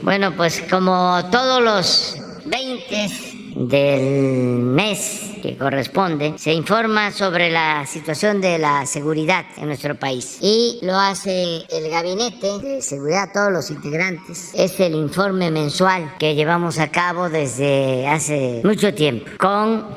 Bueno, pues como todos los 20 del mes que corresponde, se informa sobre la situación de la seguridad en nuestro país y lo hace el Gabinete de Seguridad, todos los integrantes. Es el informe mensual que llevamos a cabo desde hace mucho tiempo, con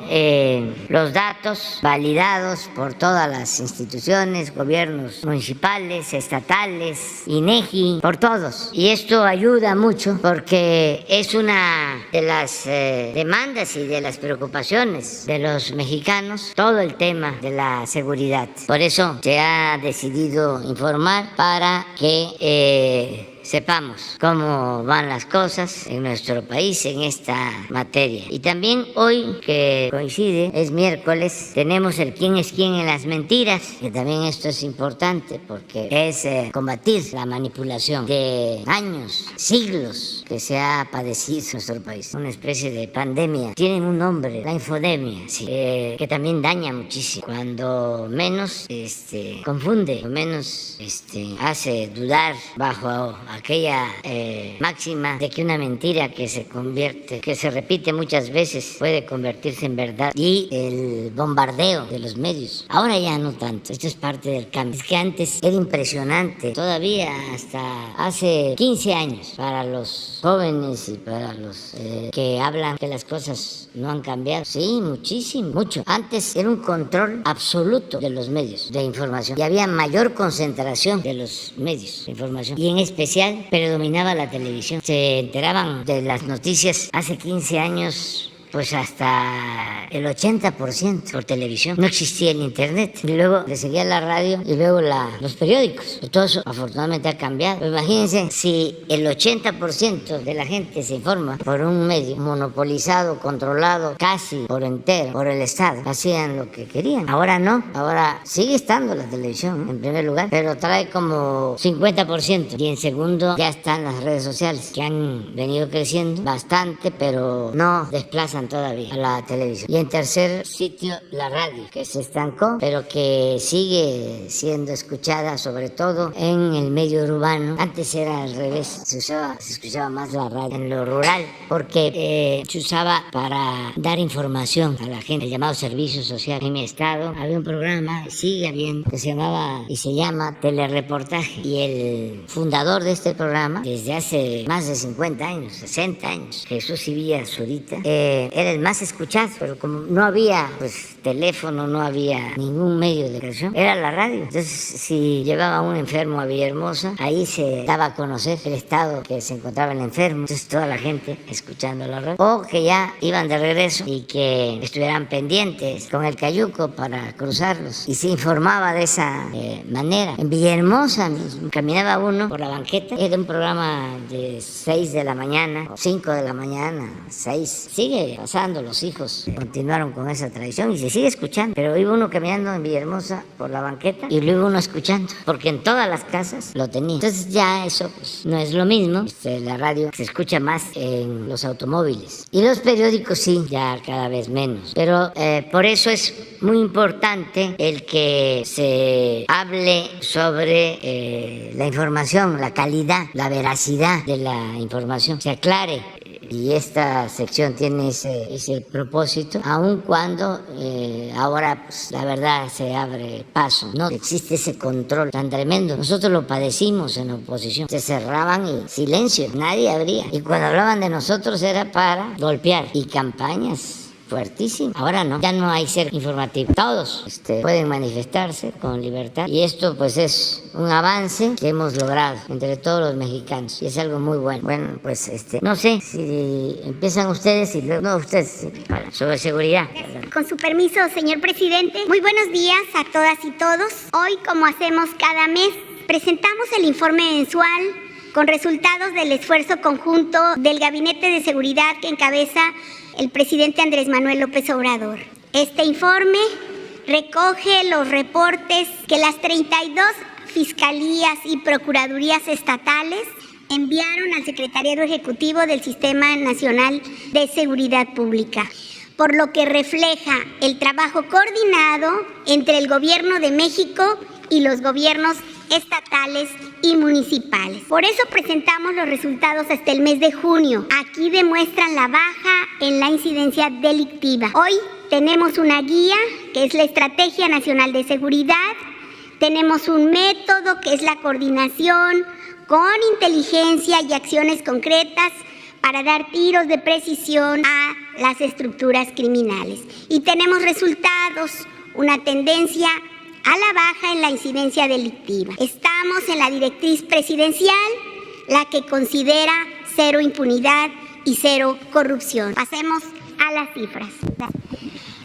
los datos validados por todas las instituciones, gobiernos municipales, estatales, INEGI, por todos. Y esto ayuda mucho porque es una de las demandas y de las preocupaciones de los mexicanos, todo el tema de la seguridad. Por eso se ha decidido informar para que sepamos cómo van las cosas en nuestro país en esta materia. Y también hoy, que coincide, es miércoles, tenemos el quién es quién en las mentiras, que también esto es importante porque es combatir la manipulación de años, siglos que se ha padecido en nuestro país. Una especie de pandemia. Tienen un nombre, la infodemia, sí, que también daña muchísimo. Cuando menos confunde, o menos hace dudar bajo aquella máxima de que una mentira que se repite muchas veces puede convertirse en verdad, y el bombardeo de los medios. Ahora ya no tanto, esto es parte del cambio. Es que antes era impresionante, todavía hasta hace 15 años, para los jóvenes y para los que hablan que las cosas no han cambiado. Sí, muchísimo, mucho. Antes era un control absoluto de los medios de información y había mayor concentración de los medios de información, y en especial predominaba la televisión. Se enteraban de las noticias hace 15 años pues hasta el 80% por televisión. No existía el internet. Y luego le seguía la radio y luego los periódicos. Y todo eso afortunadamente ha cambiado. Pero imagínense si el 80% de la gente se informa por un medio monopolizado, controlado casi por entero por el Estado. Hacían lo que querían. Ahora no. Ahora sigue estando la televisión en primer lugar, pero trae como 50%. Y en segundo ya están las redes sociales, que han venido creciendo bastante, pero no desplazan todavía a la televisión. Y en tercer sitio, la radio, que se estancó, pero que sigue siendo escuchada, sobre todo en el medio urbano. Antes era al revés, se escuchaba más la radio en lo rural, porque se usaba para dar información a la gente, el llamado servicio social. En mi estado había un programa, sigue habiendo, que se llamaba y se llama Telereportaje, y el fundador de este programa, desde hace más de 50 años, 60 años, Jesús Sevilla Zurita, era el más escuchado, pero como no había teléfono, no había ningún medio de comunicación, era la radio. Entonces, si llevaba un enfermo a Villahermosa, ahí se daba a conocer el estado que se encontraba el enfermo. Entonces, toda la gente escuchando la radio, o que ya iban de regreso y que estuvieran pendientes con el cayuco para cruzarlos, y se informaba de esa manera. En Villahermosa mismo, caminaba uno por la banqueta, era un programa de 6 de la mañana, o 5 de la mañana, 6. Sigue pasando, los hijos continuaron con esa tradición y se sigue escuchando, pero iba uno caminando en Villahermosa por la banqueta y lo iba uno escuchando, porque en todas las casas lo tenía. Entonces ya eso no es lo mismo. La radio se escucha más en los automóviles, y los periódicos sí, ya cada vez menos, pero por eso es muy importante el que se hable sobre la información, la calidad, la veracidad de la información, se aclare. Y esta sección tiene ese propósito, aun cuando ahora la verdad se abre paso. No existe ese control tan tremendo. Nosotros lo padecimos en la oposición. Se cerraban y silencio, nadie abría. Y cuando hablaban de nosotros era para golpear. Y campañas fuertísimo. Ahora no, ya no hay ser informativo. Todos pueden manifestarse con libertad, y esto pues es un avance que hemos logrado entre todos los mexicanos, y es algo muy bueno. Bueno, pues no sé si empiezan ustedes y luego no ustedes sobre seguridad. Con su permiso, señor presidente. Muy buenos días a todas y todos. Hoy, como hacemos cada mes, presentamos el informe mensual con resultados del esfuerzo conjunto del Gabinete de Seguridad que encabeza el presidente Andrés Manuel López Obrador. Este informe recoge los reportes que las 32 fiscalías y procuradurías estatales enviaron al Secretariado Ejecutivo del Sistema Nacional de Seguridad Pública, por lo que refleja el trabajo coordinado entre el Gobierno de México y los gobiernos estatales y municipales. Por eso presentamos los resultados hasta el mes de junio. Aquí demuestran la baja en la incidencia delictiva. Hoy tenemos una guía que es la Estrategia Nacional de Seguridad. Tenemos un método que es la coordinación con inteligencia y acciones concretas para dar tiros de precisión a las estructuras criminales. Y tenemos resultados, una tendencia a la baja en la incidencia delictiva. Estamos en la directriz presidencial, la que considera cero impunidad y cero corrupción. Pasemos a las cifras.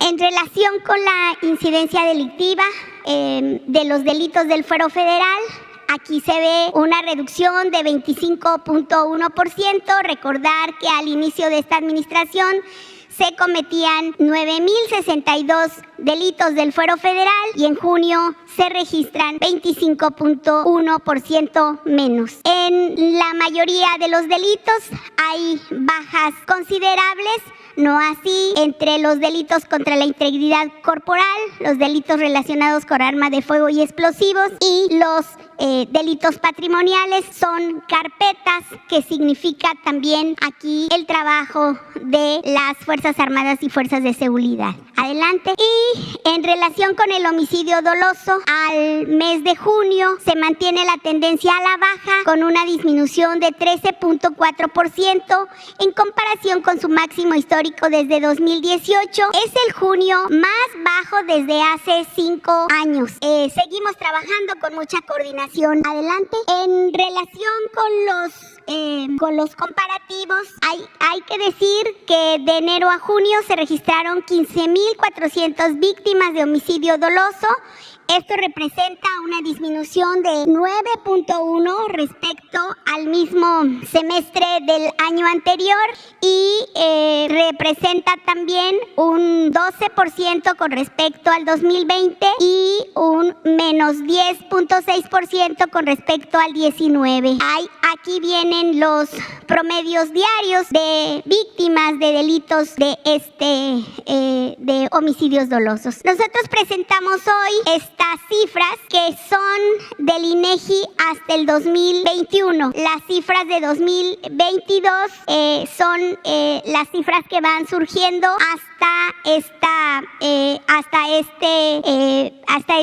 En relación con la incidencia delictiva de los delitos del fuero federal, aquí se ve una reducción de 25.1%. Recordar que al inicio de esta administración se cometían 9.062 delitos del fuero federal y en junio se registran 25.1% menos. En la mayoría de los delitos hay bajas considerables, no así entre los delitos contra la integridad corporal, los delitos relacionados con armas de fuego y explosivos y los delitos patrimoniales. Son carpetas, que significa también aquí el trabajo de las Fuerzas Armadas y Fuerzas de Seguridad. Adelante. Y en relación con el homicidio doloso, al mes de junio se mantiene la tendencia a la baja con una disminución de 13.4% en comparación con su máximo histórico desde 2018. Es el junio más bajo desde hace 5 años. Seguimos trabajando con mucha coordinación. Adelante. En relación con los comparativos, hay que decir que de enero a junio se registraron 15.400 víctimas de homicidio doloso. Esto representa una disminución de 9.1 respecto al mismo semestre del año anterior y representa también un 12% con respecto al 2020 y un menos 10.6% con respecto al 19. Aquí vienen los promedios diarios de víctimas de delitos de homicidios dolosos. Nosotros presentamos hoy estas cifras que son del INEGI hasta el 2021. Las cifras de 2022 son las cifras que van surgiendo hasta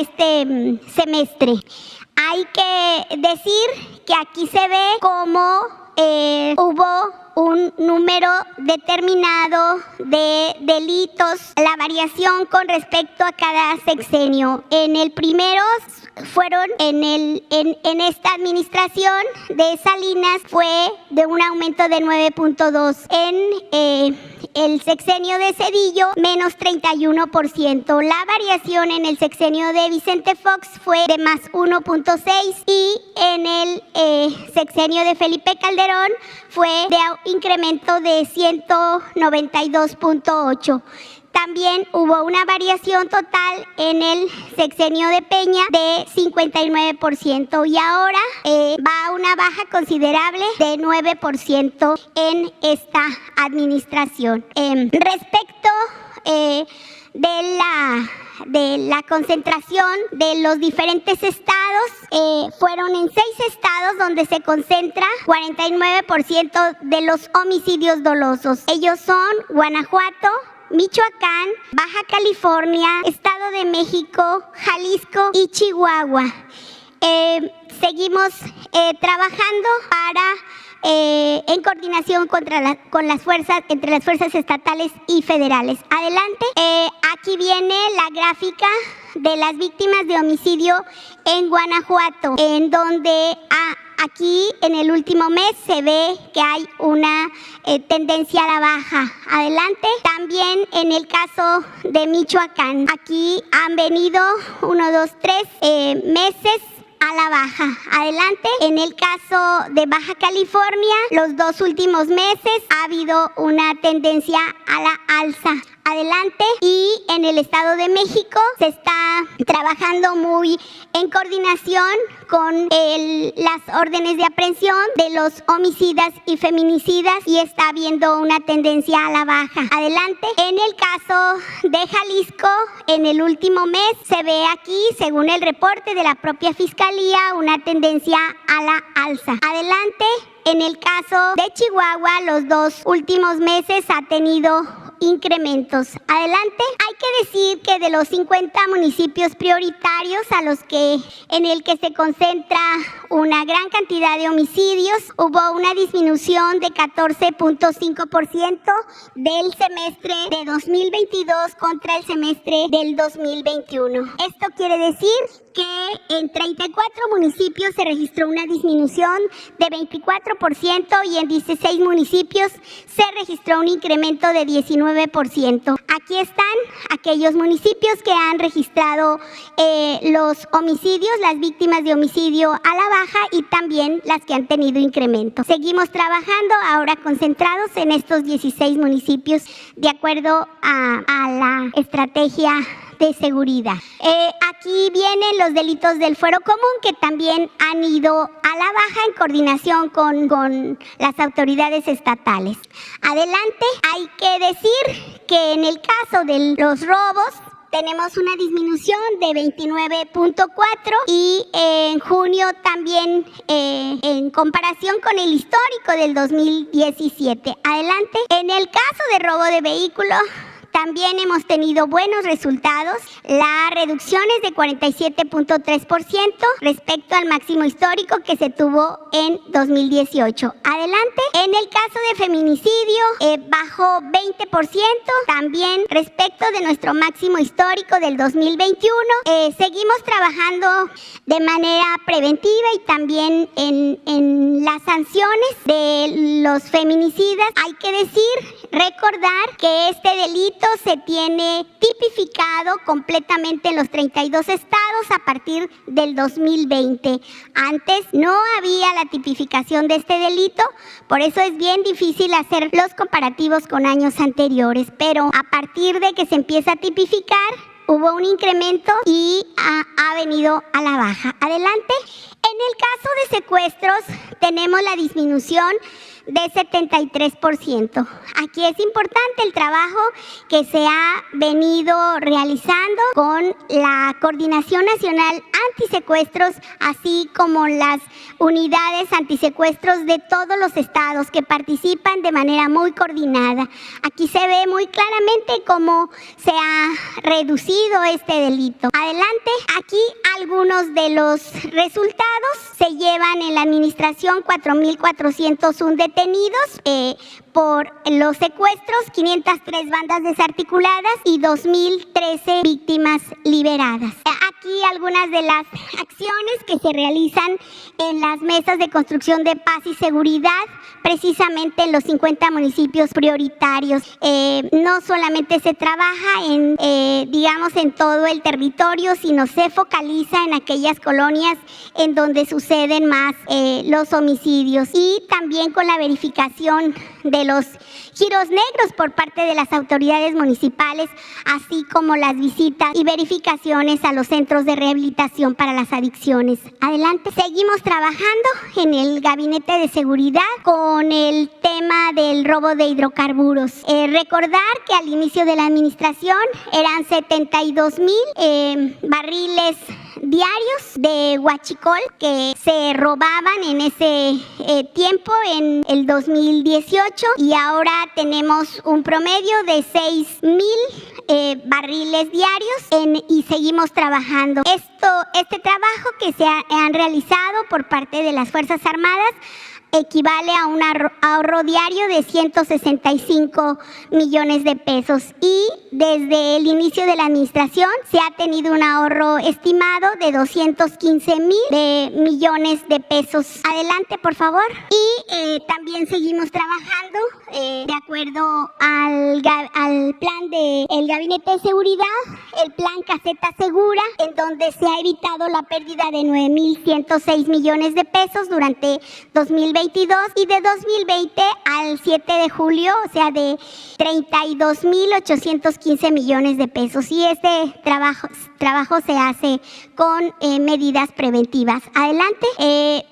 este semestre. Hay que decir que aquí se ve cómo hubo un número determinado de delitos, la variación con respecto a cada sexenio. En el primero fueron en esta administración de Salinas fue de un aumento de 9.2. En el sexenio de Zedillo, menos 31%. La variación en el sexenio de Vicente Fox fue de más 1.6 y en el sexenio de Felipe Calderón fue de incremento de 192.8. También hubo una variación total en el sexenio de Peña de 59% y ahora va a una baja considerable de 9% en esta administración. Respecto de la concentración de los diferentes estados, fueron en 6 estados donde se concentra 49% de los homicidios dolosos. Ellos son Guanajuato, Michoacán, Baja California, Estado de México, Jalisco y Chihuahua. Seguimos trabajando en coordinación con las fuerzas, entre las fuerzas estatales y federales. Adelante. Aquí viene la gráfica de las víctimas de homicidio en Guanajuato, en donde aquí en el último mes se ve que hay una tendencia a la baja. Adelante. También en el caso de Michoacán, aquí han venido 1, 2, 3 meses a la baja. Adelante. En el caso de Baja California, los 2 últimos meses ha habido una tendencia a la alza. adelante. Y en el Estado de México se está trabajando muy en coordinación con las órdenes de aprehensión de los homicidas y feminicidas y está habiendo una tendencia a la baja. Adelante. En el caso de Jalisco, en el último mes se ve aquí, según el reporte de la propia Fiscalía, una tendencia a la alza. Adelante. En el caso de Chihuahua, los 2 últimos meses ha tenido incrementos. Adelante. Hay que decir que de los 50 municipios prioritarios en el que se concentra una gran cantidad de homicidios, hubo una disminución de 14.5% del semestre de 2022 contra el semestre del 2021. Esto quiere decir que en 34 municipios se registró una disminución de 24% y en 16 municipios se registró un incremento de 19%. Aquí están aquellos municipios que han registrado los homicidios, las víctimas de homicidio a la baja y también las que han tenido incremento. Seguimos trabajando ahora concentrados en estos 16 municipios de acuerdo a la estrategia de seguridad. Aquí vienen los delitos del fuero común que también han ido a la baja en coordinación con las autoridades estatales. Adelante. Hay que decir que en el caso de los robos tenemos una disminución de 29.4 y en junio también en comparación con el histórico del 2017. Adelante. En el caso de robo de vehículos también hemos tenido buenos resultados. La reducción es de 47.3% respecto al máximo histórico que se tuvo en 2018. Adelante. En el caso de feminicidio, bajó 20%, también respecto de nuestro máximo histórico del 2021. Seguimos trabajando de manera preventiva y también en las sanciones de los feminicidas. Hay que recordar que este delito se tiene tipificado completamente en los 32 estados a partir del 2020. Antes no había la tipificación de este delito, por eso es bien difícil hacer los comparativos con años anteriores, pero a partir de que se empieza a tipificar, hubo un incremento y ha venido a la baja. Adelante. En el caso de secuestros, tenemos la disminución de 73%. Aquí es importante el trabajo que se ha venido realizando con la Coordinación Nacional Antisecuestros, así como las unidades antisecuestros de todos los estados que participan de manera muy coordinada. Aquí se ve muy claramente cómo se ha reducido este delito. Adelante. Aquí algunos de los resultados se llevan en la administración 4.401 detenidos por los secuestros, 503 bandas desarticuladas y 2.013 víctimas liberadas. Aquí algunas de las acciones que se realizan en las mesas de construcción de paz y seguridad, precisamente en los 50 municipios prioritarios. No solamente se trabaja en todo el territorio, sino se focaliza en aquellas colonias en donde suceden más los homicidios y también con la verificación de los giros negros por parte de las autoridades municipales, así como las visitas y verificaciones a los centros de rehabilitación para las adicciones. Adelante. Seguimos trabajando en el Gabinete de Seguridad con el tema del robo de hidrocarburos. Recordar que al inicio de la administración eran 72,000 barriles diarios de huachicol que se robaban en ese tiempo, en el 2018, y ahora tenemos un promedio de 6,000 barriles diarios y seguimos trabajando. Este trabajo que se han realizado por parte de las Fuerzas Armadas equivale a un ahorro diario de 165 millones de pesos y desde el inicio de la administración se ha tenido un ahorro estimado de 215,000 millones de pesos. Adelante, por favor. Y también seguimos trabajando de acuerdo al plan del Gabinete de Seguridad, el plan Caseta Segura, en donde se ha evitado la pérdida de 9,106 millones de pesos durante 2020 2022 y de 2020 al 7 de julio, o sea, de 32.815 millones de pesos. Y este trabajo se hace con medidas preventivas. Adelante.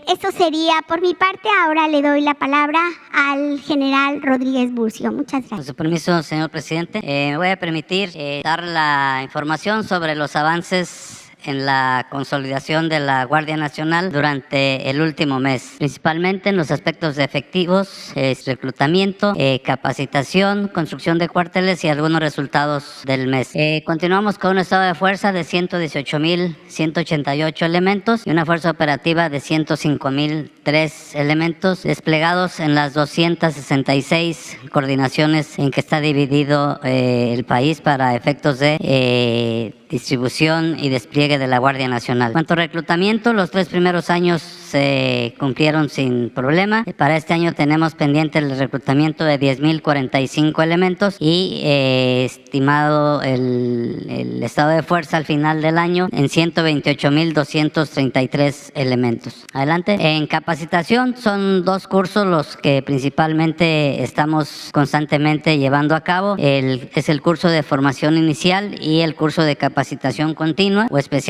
Eso sería por mi parte. Ahora le doy la palabra al general Rodríguez Burcio. Muchas gracias. Con su permiso, señor presidente, me voy a permitir dar la información sobre los avances en la consolidación de la Guardia Nacional durante el último mes, principalmente en los aspectos de efectivos, reclutamiento, capacitación, construcción de cuarteles y algunos resultados del mes. Continuamos con un estado de fuerza de 118.188 elementos y una fuerza operativa de 105.003 elementos desplegados en las 266 coordinaciones en que está dividido el país para efectos de distribución y despliegue de la Guardia Nacional. En cuanto a reclutamiento, los 3 primeros años se cumplieron sin problema. Para este año tenemos pendiente el reclutamiento de 10.045 elementos y estimado el estado de fuerza al final del año en 128.233 elementos. Adelante. En capacitación son 2 cursos los que principalmente estamos constantemente llevando a cabo. Es el curso de formación inicial y el curso de capacitación continua o especializada.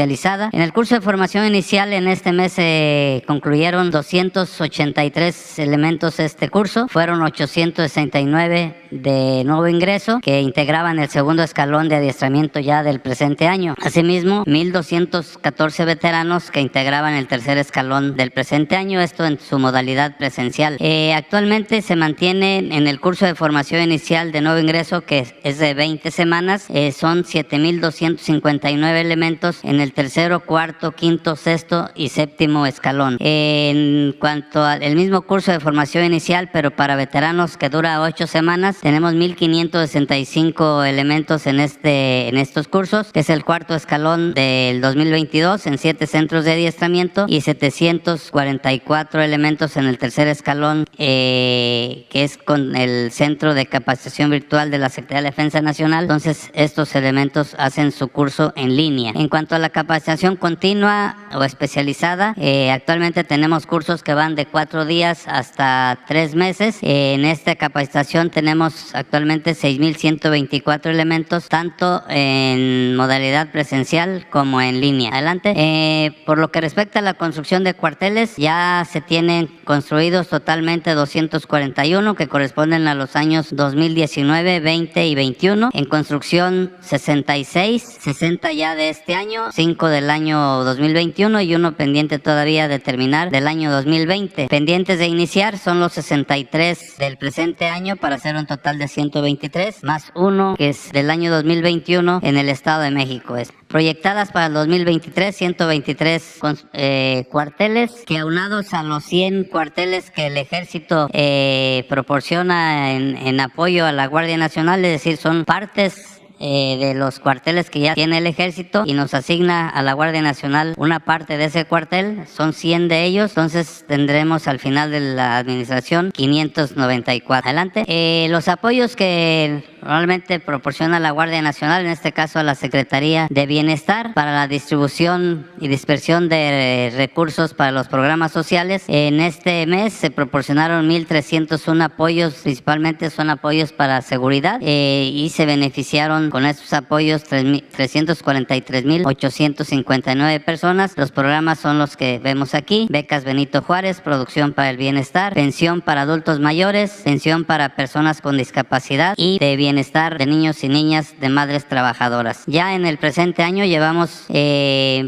En el curso de formación inicial en este mes se concluyeron 283 elementos este curso. Fueron 869 de nuevo ingreso que integraban el segundo escalón de adiestramiento ya del presente año. Asimismo, 1.214 veteranos que integraban el tercer escalón del presente año, esto en su modalidad presencial. Actualmente se mantiene en el curso de formación inicial de nuevo ingreso, que es de 20 semanas, son 7.259 elementos en el tercero, cuarto, quinto, sexto y séptimo escalón. En cuanto al mismo curso de formación inicial, pero para veteranos, que dura 8 semanas, tenemos 1.565 elementos en estos cursos, que es el cuarto escalón del 2022 en 7 centros de adiestramiento y 744 elementos en el tercer escalón, que es con el Centro de Capacitación Virtual de la Secretaría de Defensa Nacional. Entonces, estos elementos hacen su curso en línea. En cuanto a la capacitación continua o especializada, actualmente tenemos cursos que van de 4 días hasta 3 meses. En esta capacitación tenemos actualmente 6.124 elementos, tanto en modalidad presencial como en línea. Adelante. Por lo que respecta a la construcción de cuarteles, ya se tienen construidos totalmente 241 que corresponden a los años 2019, 20 y 21. En construcción 66, 60 ya de este año, 5 del año 2021 y uno pendiente todavía de terminar del año 2020. Pendientes de iniciar son los 63 del presente año para hacer un total de 123, más uno que es del año 2021 en el Estado de México. Proyectadas para el 2023, 123 cuarteles, que aunados a los 100 cuarteles que el Ejército proporciona en apoyo a la Guardia Nacional, es decir, son partes de los cuarteles que ya tiene el Ejército y nos asigna a la Guardia Nacional una parte de ese cuartel, son 100 de ellos, entonces tendremos al final de la administración 594. Adelante. Los apoyos que normalmente proporciona la Guardia Nacional, en este caso a la Secretaría de Bienestar, para la distribución y dispersión de recursos para los programas sociales. En este mes se proporcionaron 1.301 apoyos, principalmente son apoyos para seguridad, y se beneficiaron con estos apoyos 343.859 personas. Los programas son los que vemos aquí: becas Benito Juárez, producción para el bienestar, pensión para adultos mayores, pensión para personas con discapacidad y de bienestar de niños y niñas de madres trabajadoras. Ya en el presente año llevamos, se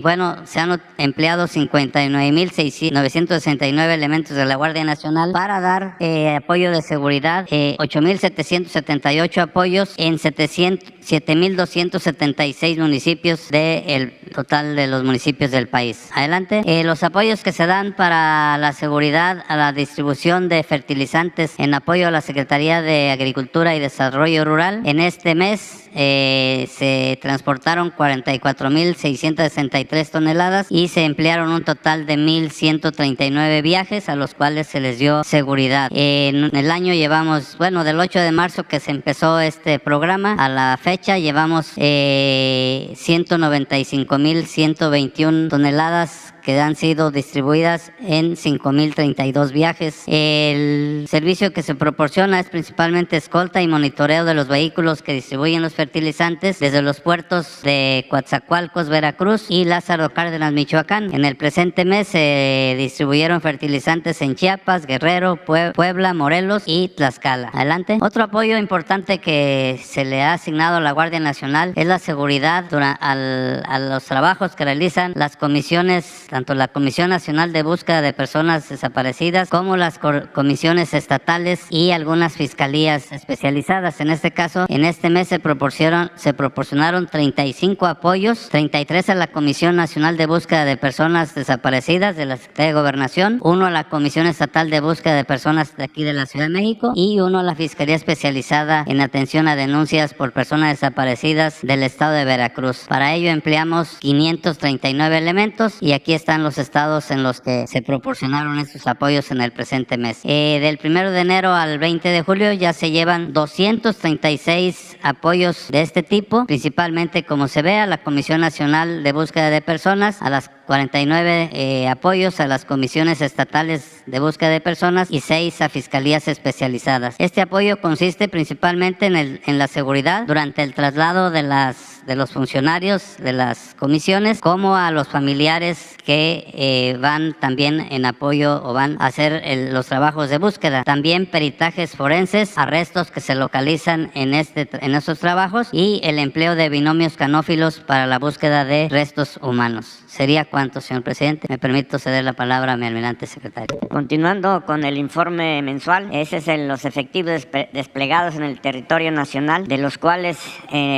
han empleado 59.969 elementos de la Guardia Nacional para dar apoyo de seguridad, 8.778 apoyos en 7.276 municipios del total de los municipios del país. Adelante. Los apoyos que se dan para la seguridad, a la distribución de fertilizantes en apoyo a la Secretaría de Agricultura y Desarrollo Rural. En este mes se transportaron 44.663 toneladas y se emplearon un total de 1.139 viajes a los cuales se les dio seguridad. En el año llevamos, del 8 de marzo que se empezó este programa a la fecha, llevamos 195.121 toneladas que han sido distribuidas en 5.032 viajes. El servicio que se proporciona es principalmente escolta y monitoreo de los vehículos que distribuyen los fertilizantes desde los puertos de Coatzacoalcos, Veracruz y Lázaro Cárdenas, Michoacán. En el presente mes se distribuyeron fertilizantes en Chiapas, Guerrero, Puebla, Morelos y Tlaxcala. Adelante. Otro apoyo importante que se le ha asignado a la Guardia Nacional es la seguridad a los trabajos que realizan las comisiones, tanto la Comisión Nacional de Búsqueda de Personas Desaparecidas como las comisiones estatales y algunas fiscalías especializadas. En este caso, en este mes se proporcionaron 35 apoyos, 33 a la Comisión Nacional de Búsqueda de Personas Desaparecidas de la Secretaría de Gobernación, 1 a la Comisión Estatal de Búsqueda de Personas de aquí de la Ciudad de México y 1 a la Fiscalía Especializada en Atención a Denuncias por Personas Desaparecidas del Estado de Veracruz. Para ello empleamos 539 elementos y aquí están los estados en los que se proporcionaron estos apoyos en el presente mes. Del 1 de enero al 20 de julio ya se llevan 236 apoyos de este tipo, principalmente, como se ve, a la Comisión Nacional de Búsqueda de Personas, a las 49 apoyos a las comisiones estatales de búsqueda de personas y 6 a fiscalías especializadas. Este apoyo consiste principalmente en la seguridad durante el traslado de los funcionarios de las comisiones, como a los familiares que van también en apoyo o van a hacer los trabajos de búsqueda. También peritajes forenses, arrestos que se localizan en estos trabajos y el empleo de binomios canófilos para la búsqueda de restos humanos. ¿Sería cuánto, señor presidente? Me permito ceder la palabra a mi almirante secretario. Continuando con el informe mensual, ese es los efectivos desplegados en el territorio nacional, de los cuales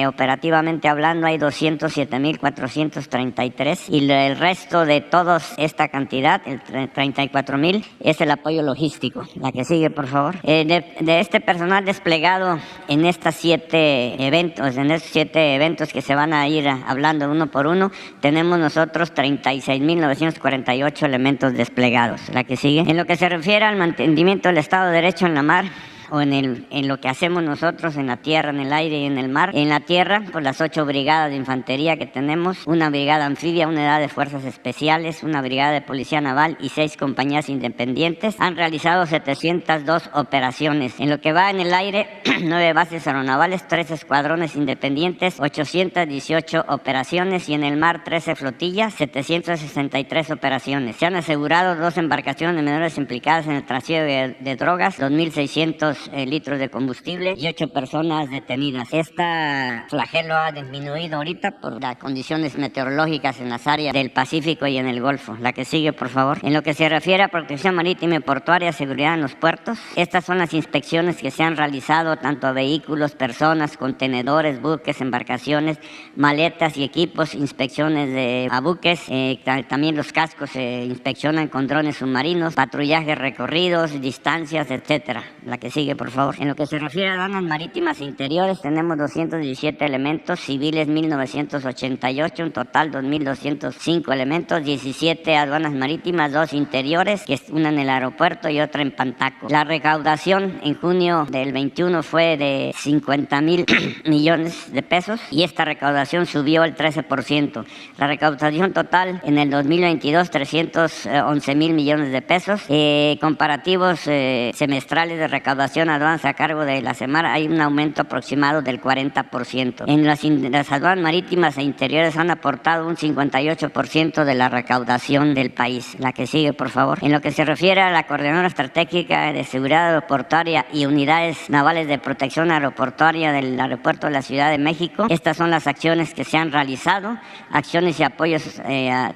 operativamente hablando hay 207.433 y el resto de toda esta cantidad, el 34.000, es el apoyo logístico. La que sigue, por favor. De este personal desplegado en estos 7 eventos que se van a ir hablando uno por uno, tenemos nosotros 36.948 elementos desplegados. La que sigue. En lo que se refiere al mantenimiento del Estado de Derecho en la mar, o en lo que hacemos nosotros en la tierra, en el aire y en el mar. En la tierra, por las 8 brigadas de infantería que tenemos, una brigada anfibia, una unidad de fuerzas especiales, una brigada de policía naval y 6 compañías independientes, han realizado 702 operaciones. En lo que va en el aire, 9 bases aeronavales, 3 escuadrones independientes, 818 operaciones, y en el mar 13 flotillas, 763 operaciones. Se han asegurado 2 embarcaciones menores implicadas en el trasiego de drogas, 2.600 litros de combustible y 8 personas detenidas. Esta flagelo ha disminuido ahorita por las condiciones meteorológicas en las áreas del Pacífico y en el Golfo. La que sigue, por favor. En lo que se refiere a protección marítima y portuaria, seguridad en los puertos, estas son las inspecciones que se han realizado tanto a vehículos, personas, contenedores, buques, embarcaciones, maletas y equipos, inspecciones a buques, también los cascos se inspeccionan con drones submarinos, patrullajes recorridos, distancias, etcétera. La que sigue, por favor. En lo que se refiere a aduanas marítimas e interiores, tenemos 217 elementos, civiles 1.988, un total 2.205 elementos, 17 aduanas marítimas, 2 interiores, que es una en el aeropuerto y otra en Pantaco. La recaudación en junio del 21 fue de 50,000 millones de pesos y esta recaudación subió el 13%. La recaudación total en el 2022, 311,000 millones de pesos. Comparativos semestrales de recaudación aduanas a cargo de la semana hay un aumento aproximado del 40%. En las aduanas marítimas e interiores han aportado un 58% de la recaudación del país. La que sigue, por favor. En lo que se refiere a la Coordinadora Estratégica de Seguridad Aeroportuaria y unidades navales de protección aeroportuaria del aeropuerto de la Ciudad de México, estas son las acciones que se han realizado. Acciones y apoyos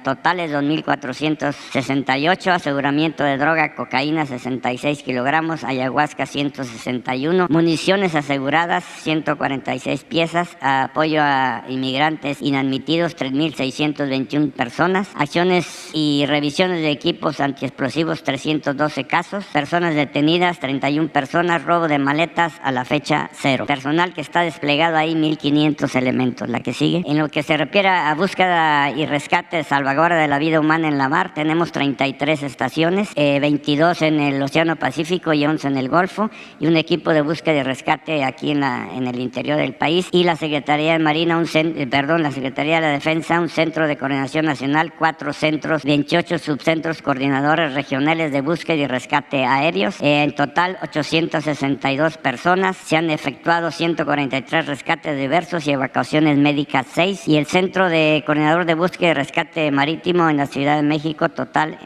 totales 2.468, aseguramiento de droga, cocaína 66 kilogramos, ayahuasca 161, municiones aseguradas 146 piezas, apoyo a inmigrantes inadmitidos 3.621 personas, acciones y revisiones de equipos antiexplosivos 312 casos, personas detenidas 31 personas, robo de maletas a la fecha 0. Personal que está desplegado ahí 1.500 elementos. La que sigue. En lo que se refiere a búsqueda y rescate de salvaguarda de la vida humana en la mar, tenemos 33 estaciones, 22 en el Océano Pacífico y 11 en el Golfo, y un equipo de búsqueda y rescate aquí en el interior del país, y la Secretaría de Marina, la Secretaría de la Defensa, un centro de coordinación nacional, 4 centros, 28 subcentros coordinadores regionales de búsqueda y rescate aéreos. En total, 862 personas. Se han efectuado 143 rescates diversos y evacuaciones médicas 6, y el Centro de Coordinador de Búsqueda y Rescate Marítimo en la Ciudad de México, total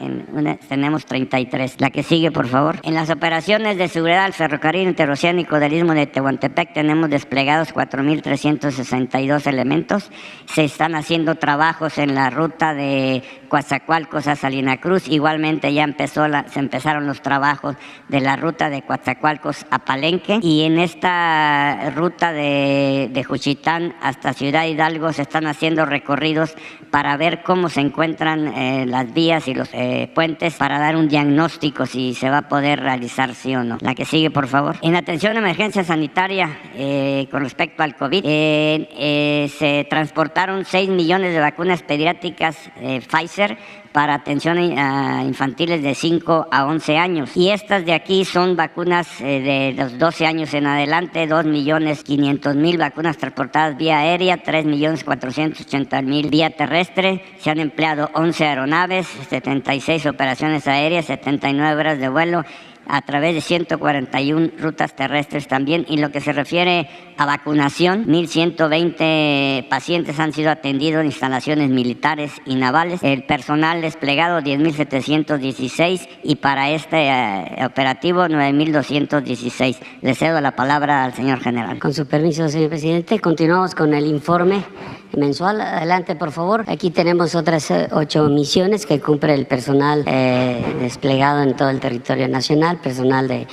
tenemos 33. La que sigue, por favor. En las operaciones de seguridad al ferrocarril interoceánico del Istmo de Tehuantepec tenemos desplegados 4.362 elementos. Se están haciendo trabajos en la ruta de Coatzacoalcos a Salina Cruz. Igualmente ya se empezaron los trabajos de la ruta de Coatzacoalcos a Palenque, y en esta ruta de Juchitán hasta Ciudad Hidalgo se están haciendo recorridos para ver cómo se encuentran las vías y los puentes, para dar un diagnóstico si se va a poder realizar sí o no. La que sigue, por favor. En atención a emergencia sanitaria con respecto al COVID, se transportaron 6 millones de vacunas pediátricas Pfizer para atención a infantiles de 5 a 11 años. Y estas de aquí son vacunas de los 12 años en adelante, 2.500.000 vacunas transportadas vía aérea, 3.480.000 vía terrestre. Se han empleado 11 aeronaves, 76 operaciones aéreas, 79 horas de vuelo, a través de 141 rutas terrestres también. Y lo que se refiere a vacunación, 1.120 pacientes han sido atendidos en instalaciones militares y navales. El personal desplegado, 10.716, y para este operativo, 9.216. Le cedo la palabra al señor general. Con su permiso, señor presidente, continuamos con el informe mensual. Adelante, por favor. Aquí tenemos otras 8 misiones que cumple el personal desplegado en todo el territorio nacional, personal de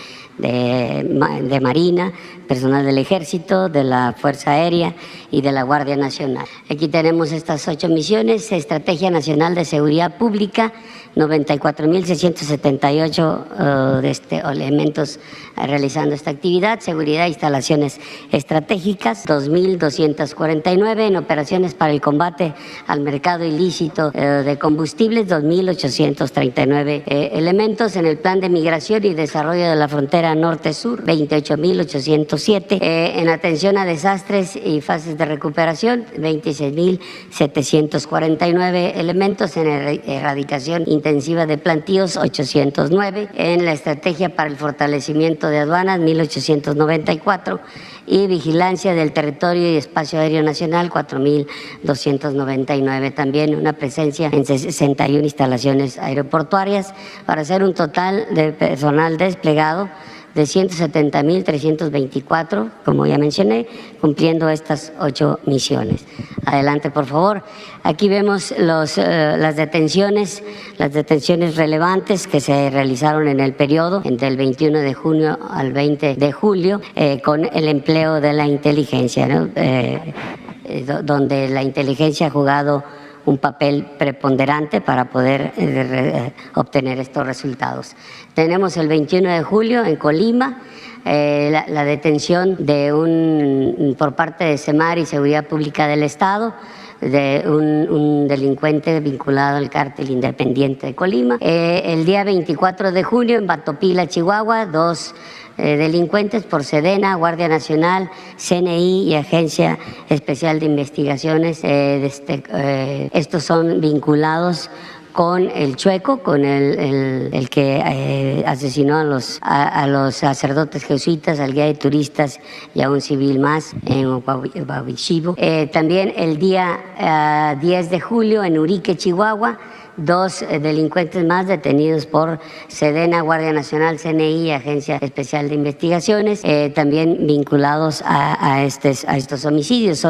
Marina, personal del Ejército, de la Fuerza Aérea y de la Guardia Nacional. Aquí tenemos estas 8 misiones: Estrategia Nacional de Seguridad Pública, 94.678 elementos realizando esta actividad. Seguridad e instalaciones estratégicas, 2.249. En operaciones para el combate al mercado ilícito de combustibles, 2.839 elementos. En el plan de migración y desarrollo de la frontera norte-sur, 28.807. En atención a desastres y fases de recuperación, 26.749 elementos. En erradicación intensiva de plantíos, 809. En la estrategia para el fortalecimiento de aduanas, 1.894. Y vigilancia del territorio y espacio aéreo nacional, 4.299. También una presencia en 61 instalaciones aeroportuarias, para hacer un total de personal desplegado de 170.324, como ya mencioné, cumpliendo estas 8 misiones. Adelante, por favor. Aquí vemos las detenciones relevantes que se realizaron en el periodo entre el 21 de junio al 20 de julio, con el empleo de la inteligencia, ¿no? Donde la inteligencia ha jugado un papel preponderante para poder obtener estos resultados. Tenemos el 21 de julio en Colima la detención de por parte de SEMAR y Seguridad Pública del Estado de un delincuente vinculado al cártel independiente de Colima. El día 24 de julio en Batopila, Chihuahua, 2 delincuentes por Sedena, Guardia Nacional, CNI y Agencia Especial de Investigaciones. Estos son vinculados con el Chueco, con el que asesinó a los sacerdotes jesuitas, al guía de turistas y a un civil más en Bavishibo. También el día 10 de julio en Urique, Chihuahua, 2 delincuentes más detenidos por Sedena, Guardia Nacional, CNI y Agencia Especial de Investigaciones, también vinculados a estos homicidios.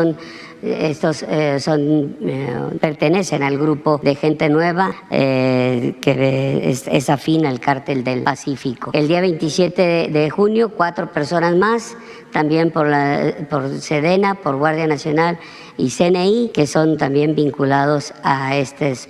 Pertenecen al grupo de gente nueva que es afín al cártel del Pacífico. El día 27 de junio, 4 personas más, también por Sedena, por Guardia Nacional y CNI, que son también vinculados a estos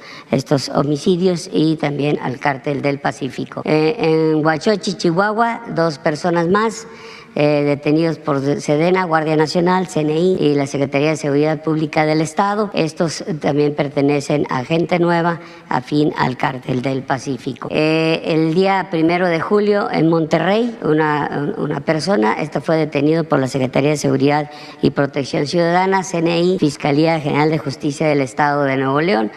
homicidios y también al cártel del Pacífico. En Huachochi, Chihuahua, 2 personas más, detenidos por Sedena, Guardia Nacional, CNI y la Secretaría de Seguridad Pública del Estado. Estos también pertenecen a gente nueva afín al Cártel del Pacífico. El día 1 de julio en Monterrey, una persona, esto fue detenido por la Secretaría de Seguridad y Protección Ciudadana, CNI, Fiscalía General de Justicia del Estado de Nuevo León.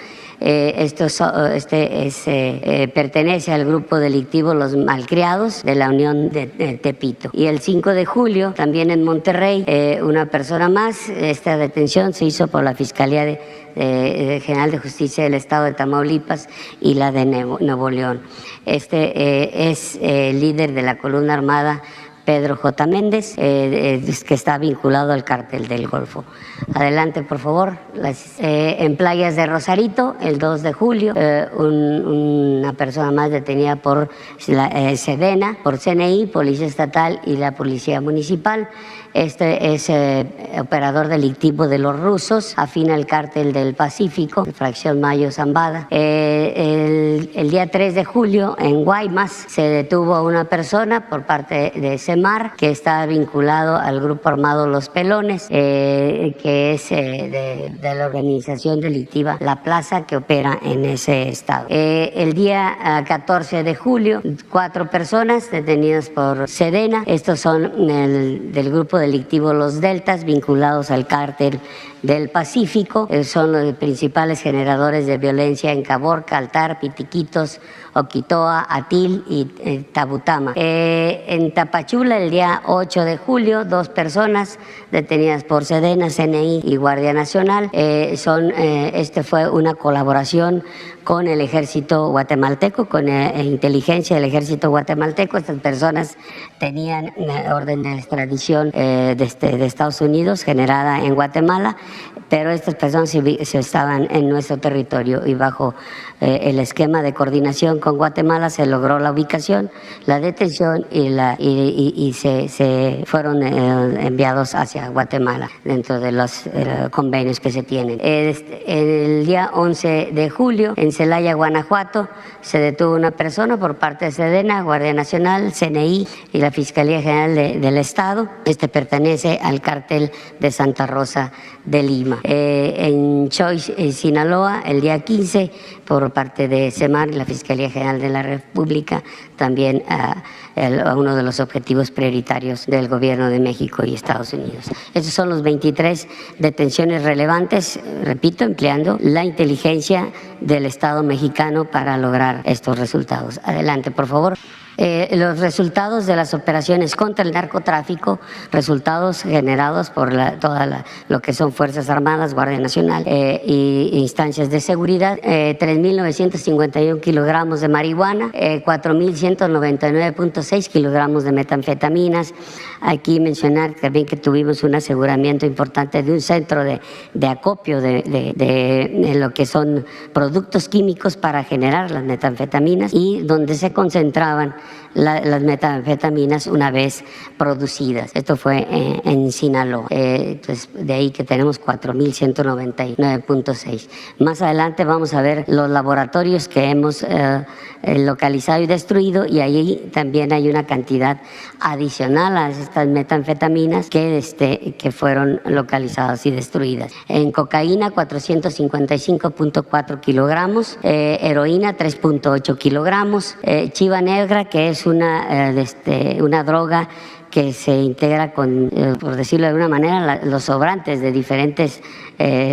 Pertenece al grupo delictivo Los Malcriados de la Unión de Tepito. Y el 5 de julio, también en Monterrey, una persona más. Esta detención se hizo por la Fiscalía General de Justicia del Estado de Tamaulipas y la de Nuevo León. Es líder de la columna armada Pedro J. Méndez, que está vinculado al Cártel del Golfo. Adelante, por favor. En Playas de Rosarito, el 2 de julio, una persona más detenida por Sedena, por CNI, Policía Estatal y la Policía Municipal. Este es operador delictivo de los rusos, afín al Cártel del Pacífico, fracción Mayo Zambada. El día 3 de julio, en Guaymas, se detuvo a una persona por parte de CEMAR, que está vinculado al grupo armado Los Pelones, que es de la organización delictiva La Plaza, que opera en ese estado. El día 14 de julio, 4 personas detenidas por Sedena. Estos son del grupo delictivo Los Deltas, vinculados al Cártel del Pacífico. Son los principales generadores de violencia en Caborca, Altar, Pitiquitos, Oquitoa, Atil y Tabutama. En Tapachula, el día 8 de julio, 2 personas detenidas por Sedena, CNI y Guardia Nacional. Este fue una colaboración con el ejército guatemalteco, con inteligencia del ejército guatemalteco. Estas personas tenían una orden de extradición de Estados Unidos generada en Guatemala, pero estas personas estaban en nuestro territorio y bajo el esquema de coordinación con Guatemala se logró la ubicación, la detención y se fueron enviados hacia Guatemala dentro de los convenios que se tienen. El día 11 de julio en Celaya, Guanajuato, se detuvo una persona por parte de Sedena, Guardia Nacional, CNI y la Fiscalía General del Estado. Este pertenece al Cártel de Santa Rosa de Lima. En Choix, Sinaloa, el día 15, por parte de CEMAR y la Fiscalía General de la República, también a uno de los objetivos prioritarios del Gobierno de México y Estados Unidos. Estos son los 23 detenciones relevantes, repito, empleando la inteligencia del Estado mexicano para lograr estos resultados. Adelante, por favor. Los resultados de las operaciones contra el narcotráfico, resultados generados por lo que son Fuerzas Armadas, Guardia Nacional y instancias de seguridad: 3.951 kilogramos de marihuana, 4.199.6 kilogramos de metanfetaminas. Aquí mencionar también que tuvimos un aseguramiento importante de un centro de acopio de lo que son productos químicos para generar las metanfetaminas y donde se concentraban las metanfetaminas una vez producidas. Esto fue en Sinaloa. Entonces, de ahí que tenemos 4.199.6. Más adelante vamos a ver los laboratorios que hemos localizado y destruido, y ahí también hay una cantidad adicional a estas metanfetaminas que fueron localizadas y destruidas. En cocaína, 455.4 kilogramos, heroína, 3.8 kilogramos, chiva negra, que es una droga que se integra con, por decirlo de alguna manera, los sobrantes de diferentes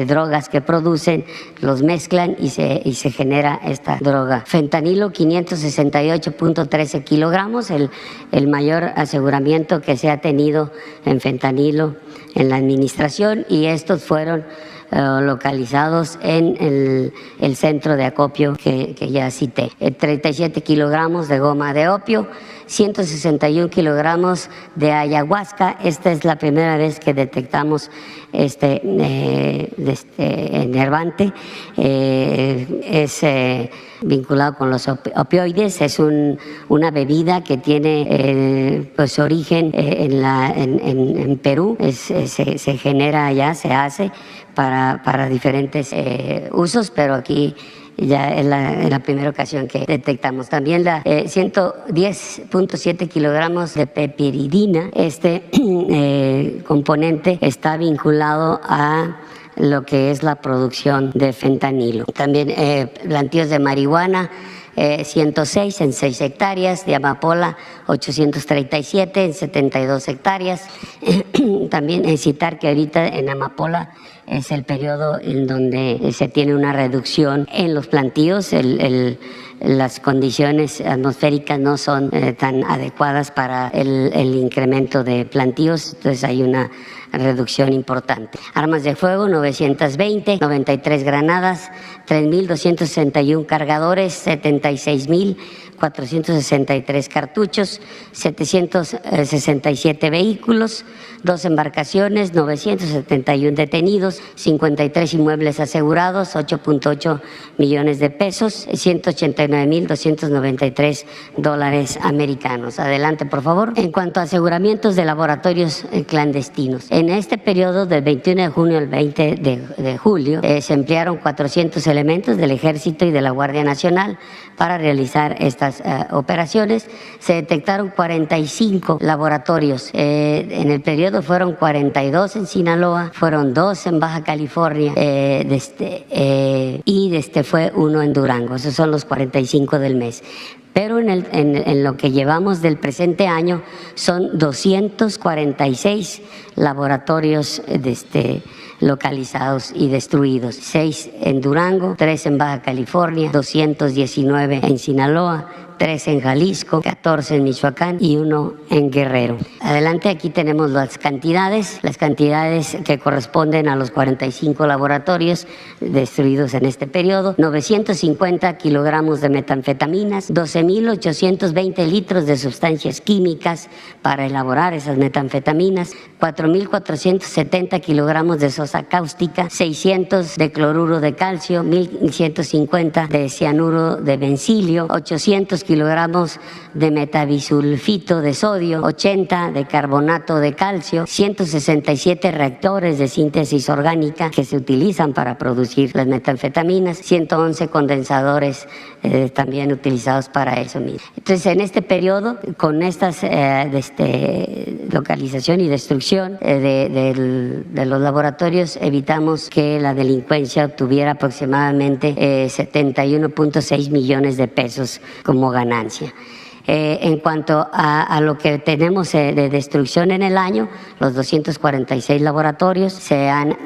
drogas que producen, los mezclan y se genera esta droga. Fentanilo, 568.13 kilogramos, el mayor aseguramiento que se ha tenido en fentanilo en la administración, y estos fueron localizados en el centro de acopio que ya cité. 37 kilogramos de goma de opio, 161 kilogramos de ayahuasca. Esta es la primera vez que detectamos enervante. Es vinculado con los opioides. Es una bebida que tiene pues origen en Perú. Se genera allá, se hace para diferentes usos, pero aquí ya es la primera ocasión que detectamos. También la 110.7 kilogramos de pepiridina. Este componente está vinculado a lo que es la producción de fentanilo. También plantíos de marihuana, 106 en 6 hectáreas, de amapola 837 en 72 hectáreas. También citar que ahorita en amapola es el periodo en donde se tiene una reducción en los plantíos. Las condiciones atmosféricas no son tan adecuadas para el incremento de plantíos, entonces hay una reducción importante. Armas de fuego, 920, 93 granadas, 3.261 cargadores, 76.463 cartuchos, 767 vehículos, 2 embarcaciones, 971 detenidos, 53 inmuebles asegurados, 8.8 millones de pesos, 189.293 dólares americanos. Adelante, por favor. En cuanto a aseguramientos de laboratorios clandestinos, en este periodo del 21 de junio al 20 de julio se emplearon 400 elementos del Ejército y de la Guardia Nacional para realizar estas operaciones. Se detectaron 45 laboratorios. En el periodo fueron 42 en Sinaloa, fueron 2 en Baja California y fue 1 en Durango. Esos son los 45 del mes. Pero en lo que llevamos del presente año son 246 laboratorios localizados y destruidos. 6 en Durango, 3 en Baja California, 219 en Sinaloa, 3 en Jalisco, 14 en Michoacán y 1 en Guerrero. Adelante, aquí tenemos las cantidades que corresponden a los 45 laboratorios destruidos en este periodo. 950 kilogramos de metanfetaminas, 12.820 litros de sustancias químicas para elaborar esas metanfetaminas, 4.470 kilogramos de sosa cáustica, 600 de cloruro de calcio, 1.150 de cianuro de bencilio, 800 kilogramos de metabisulfito de sodio, 80 de carbonato de calcio, 167 reactores de síntesis orgánica que se utilizan para producir las metanfetaminas, 111 condensadores también utilizados para eso mismo. Entonces, en este periodo, con estas localización y destrucción de los laboratorios, evitamos que la delincuencia obtuviera aproximadamente 71.6 millones de pesos como ganancia. En cuanto a lo que tenemos de destrucción en el año, los 246 laboratorios se han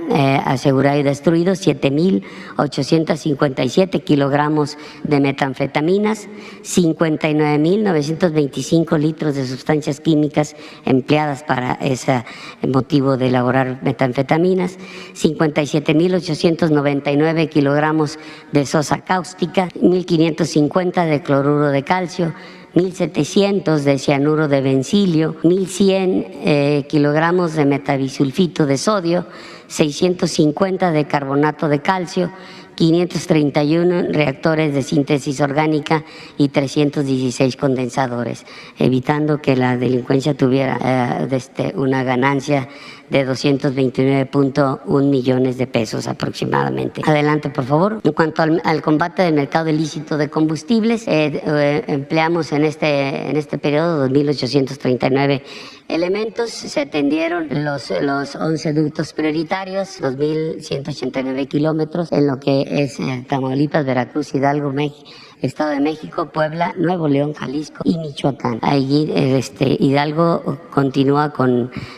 asegurado y destruido 7.857 kilogramos de metanfetaminas, 59.925 litros de sustancias químicas empleadas para ese motivo de elaborar metanfetaminas, 57.899 kilogramos de sosa cáustica, 1.550 de cloruro de calcio, 1.700 de cianuro de bencilio, 1.100 kilogramos de metabisulfito de sodio, 650 de carbonato de calcio, 531 reactores de síntesis orgánica y 316 condensadores, evitando que la delincuencia tuviera una ganancia de 229.1 millones de pesos aproximadamente. Adelante, por favor. En cuanto al combate del mercado ilícito de combustibles, empleamos en este periodo 2.839 elementos. Se atendieron los 11 ductos prioritarios, 2.189 kilómetros en lo que es Tamaulipas, Veracruz, Hidalgo, Estado de México, Puebla, Nuevo León, Jalisco y Michoacán. Allí Hidalgo continúa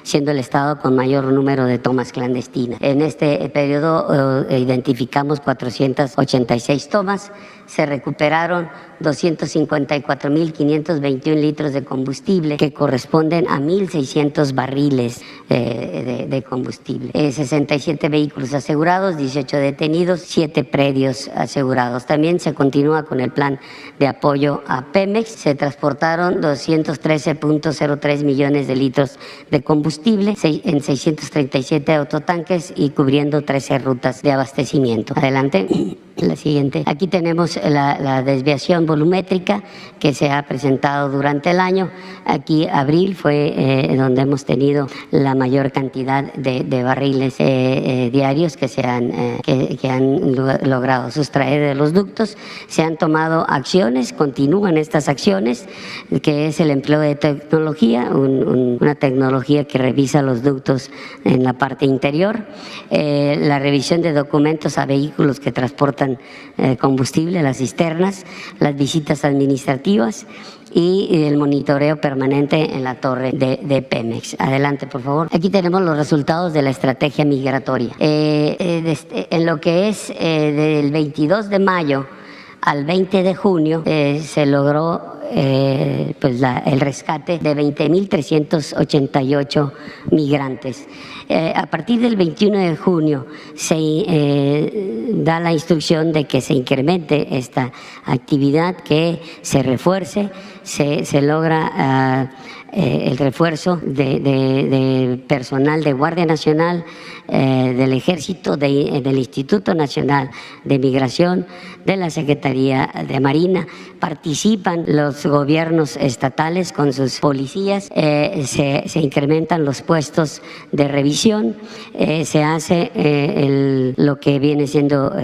siendo el estado con mayor número de tomas clandestinas. En este periodo identificamos 486 tomas, se recuperaron 254.521 litros de combustible que corresponden a 1.600 barriles de combustible. 67 vehículos asegurados, 18 detenidos, 7 predios asegurados. También se continúa con el plan de apoyo a Pemex. Se transportaron 213.03 millones de litros de combustible en 637 autotanques y cubriendo 13 rutas de abastecimiento. Adelante. La siguiente. Aquí tenemos la desviación volumétrica que se ha presentado durante el año. Aquí abril fue donde hemos tenido la mayor cantidad de barriles diarios que han logrado sustraer de los ductos. Se han tomado acciones, continúan estas acciones, que es el empleo de tecnología, una tecnología que revisa los ductos en la parte interior, la revisión de documentos a vehículos que transportan combustible, las cisternas, las visitas administrativas y el monitoreo permanente en la torre de Pemex. Adelante, por favor. Aquí tenemos los resultados de la estrategia migratoria. En lo que es del 22 de mayo al 20 de junio se logró el rescate de 20.388 migrantes. A partir del 21 de junio se da la instrucción de que se incremente esta actividad, que se refuerce, se logra el refuerzo de personal de Guardia Nacional, del Ejército, del Instituto Nacional de Migración, de la Secretaría de Marina. Participan los gobiernos estatales con sus policías, se incrementan los puestos de revisión, se hace lo que viene siendo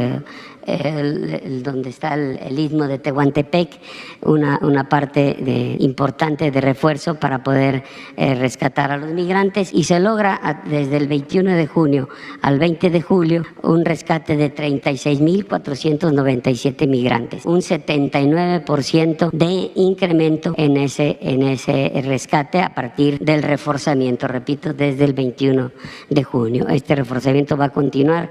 donde está el istmo de Tehuantepec, una parte importante de refuerzo para poder rescatar a los migrantes, y se logra desde el 21 de junio al 20 de julio un rescate de 36.497 migrantes, un 79% de incremento en ese rescate a partir del reforzamiento, repito, desde el 21 de junio. Este reforzamiento va a continuar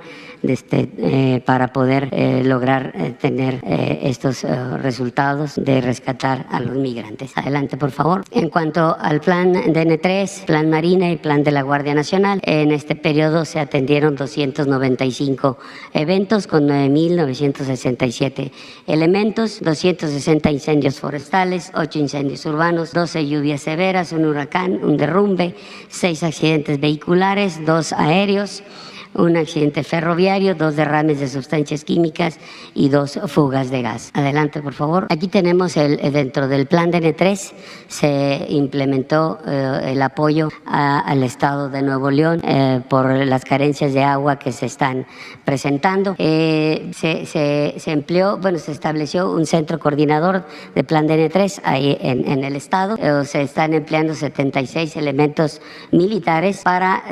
para poder lograr tener estos resultados de rescatar a los migrantes. Adelante, por favor. En cuanto al plan DN3, plan Marina y plan de la Guardia Nacional, en este periodo se atendieron 295 eventos con 9.967 elementos, 260 incendios forestales, 8 incendios urbanos, 12 lluvias severas, un huracán, un derrumbe, 6 accidentes vehiculares, 2 aéreos, un accidente ferroviario, 2 derrames de sustancias químicas y 2 fugas de gas. Adelante, por favor. Aquí tenemos dentro del plan DN3 se implementó el apoyo al Estado de Nuevo León por las carencias de agua que se están presentando. Se estableció un centro coordinador de plan DN3 ahí en el Estado. Se están empleando 76 elementos militares para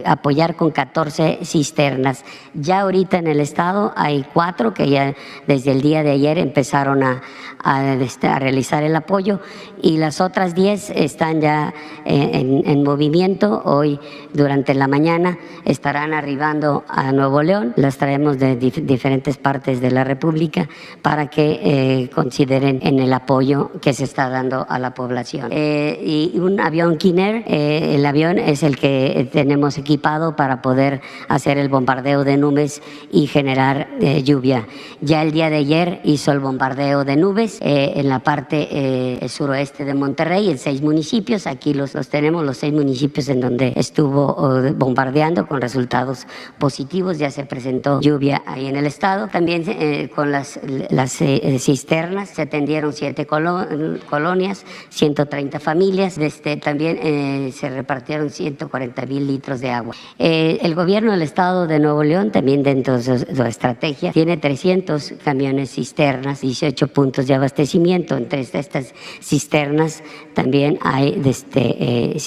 apoyar con 14 cisternas. Ya ahorita en el Estado hay 4 que ya desde el día de ayer empezaron a realizar el apoyo, y las otras 10 están ya en movimiento. Hoy durante la mañana estarán arribando a Nuevo León. Las traemos de diferentes partes de la República para que consideren en el apoyo que se está dando a la población. Y un avión Kinner, el avión es el que tenemos equipado para poder hacer el bombardeo de nubes y generar lluvia. Ya el día de ayer hizo el bombardeo de nubes en la parte suroeste de Monterrey, en 6 municipios. Aquí los tenemos, los 6 municipios en donde estuvo bombardeando con resultados positivos. Ya se presentó lluvia ahí en el estado. También con las cisternas se atendieron 7 colonias, 130 familias. También se repartieron 140,000 litros de agua. El gobierno del Estado de Nuevo León, también dentro de su estrategia, tiene 300 camiones cisternas, 18 puntos de abastecimiento. Entre estas cisternas también hay 20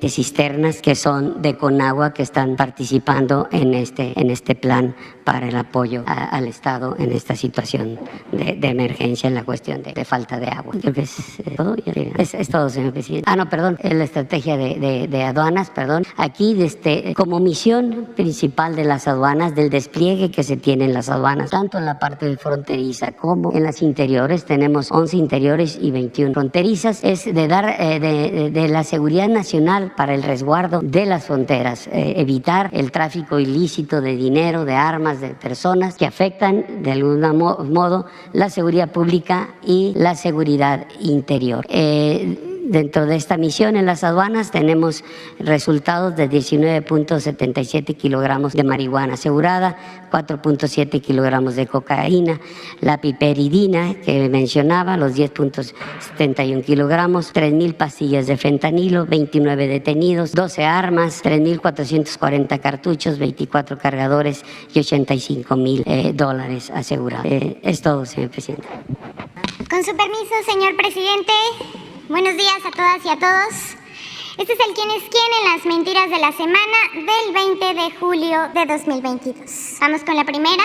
cisternas que son de Conagua, que están participando en este plan para el apoyo al Estado en esta situación de emergencia en la cuestión de falta de agua. Creo que es todo. Es todo, señor presidente. Es la estrategia de aduanas, perdón. Aquí, como misión principal de las aduanas, del despliegue que se tiene en las aduanas, tanto en la parte fronteriza como en las interiores, tenemos 11 interiores y 21 fronterizas, es de dar de la seguridad nacional para el resguardo de las fronteras, evitar el tráfico ilícito de dinero, de armas, de personas que afectan de algún modo la seguridad pública y la seguridad interior. Dentro de esta misión en las aduanas tenemos resultados de 19.77 kilogramos de marihuana asegurada, 4.7 kilogramos de cocaína, la piperidina que mencionaba, los 10.71 kilogramos, 3,000 pastillas de fentanilo, 29 detenidos, 12 armas, 3,440 cartuchos, 24 cargadores y $85,000 asegurados. Es todo, señor presidente. Con su permiso, señor presidente, buenos días a todas y a todos. Este es el quién es quién en las mentiras de la semana del 20 de julio de 2022. Vamos con la primera.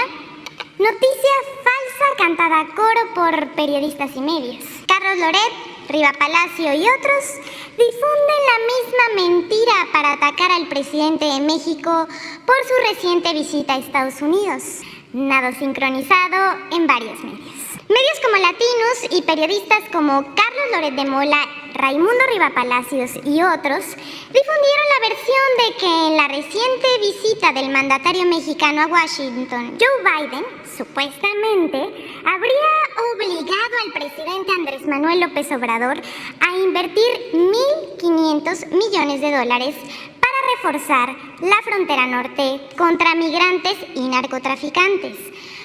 Noticia falsa cantada a coro por periodistas y medios. Carlos Loret, Riva Palacio y otros difunden la misma mentira para atacar al presidente de México por su reciente visita a Estados Unidos. Nado sincronizado en varios medios. Medios como Latinos y periodistas como Carlos Loret de Mola, Raimundo Riva Palacios y otros difundieron la versión de que en la reciente visita del mandatario mexicano a Washington, Joe Biden, supuestamente, habría obligado al presidente Andrés Manuel López Obrador a invertir $1,500 millones para reforzar la frontera norte contra migrantes y narcotraficantes,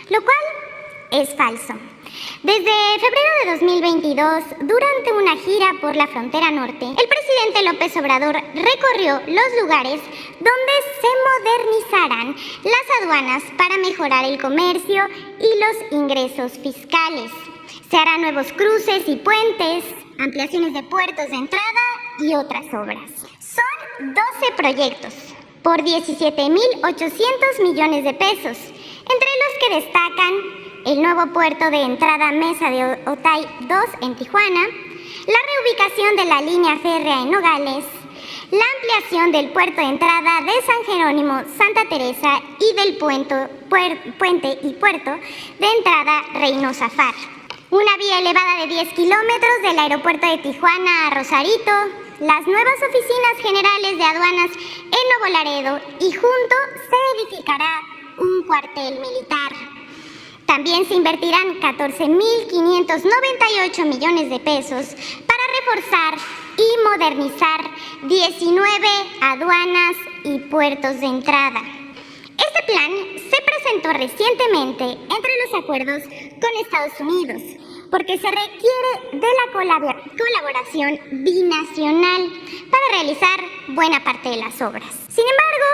lo cual es falso. Desde febrero de 2022, durante una gira por la frontera norte, el presidente López Obrador recorrió los lugares donde se modernizarán las aduanas para mejorar el comercio y los ingresos fiscales. Se harán nuevos cruces y puentes, ampliaciones de puertos de entrada y otras obras. Son 12 proyectos por 17,800 millones de pesos, entre los que destacan el nuevo puerto de entrada Mesa de Otay 2 en Tijuana, la reubicación de la línea férrea en Nogales, la ampliación del puerto de entrada de San Jerónimo, Santa Teresa y del puente y puerto de entrada Reynosa Far. Una vía elevada de 10 kilómetros del aeropuerto de Tijuana a Rosarito, las nuevas oficinas generales de aduanas en Nuevo Laredo y junto se edificará un cuartel militar. También se invertirán 14,598 millones de pesos para reforzar y modernizar 19 aduanas y puertos de entrada. Este plan se presentó recientemente entre los acuerdos con Estados Unidos, porque se requiere de la colaboración binacional para realizar buena parte de las obras. Sin embargo,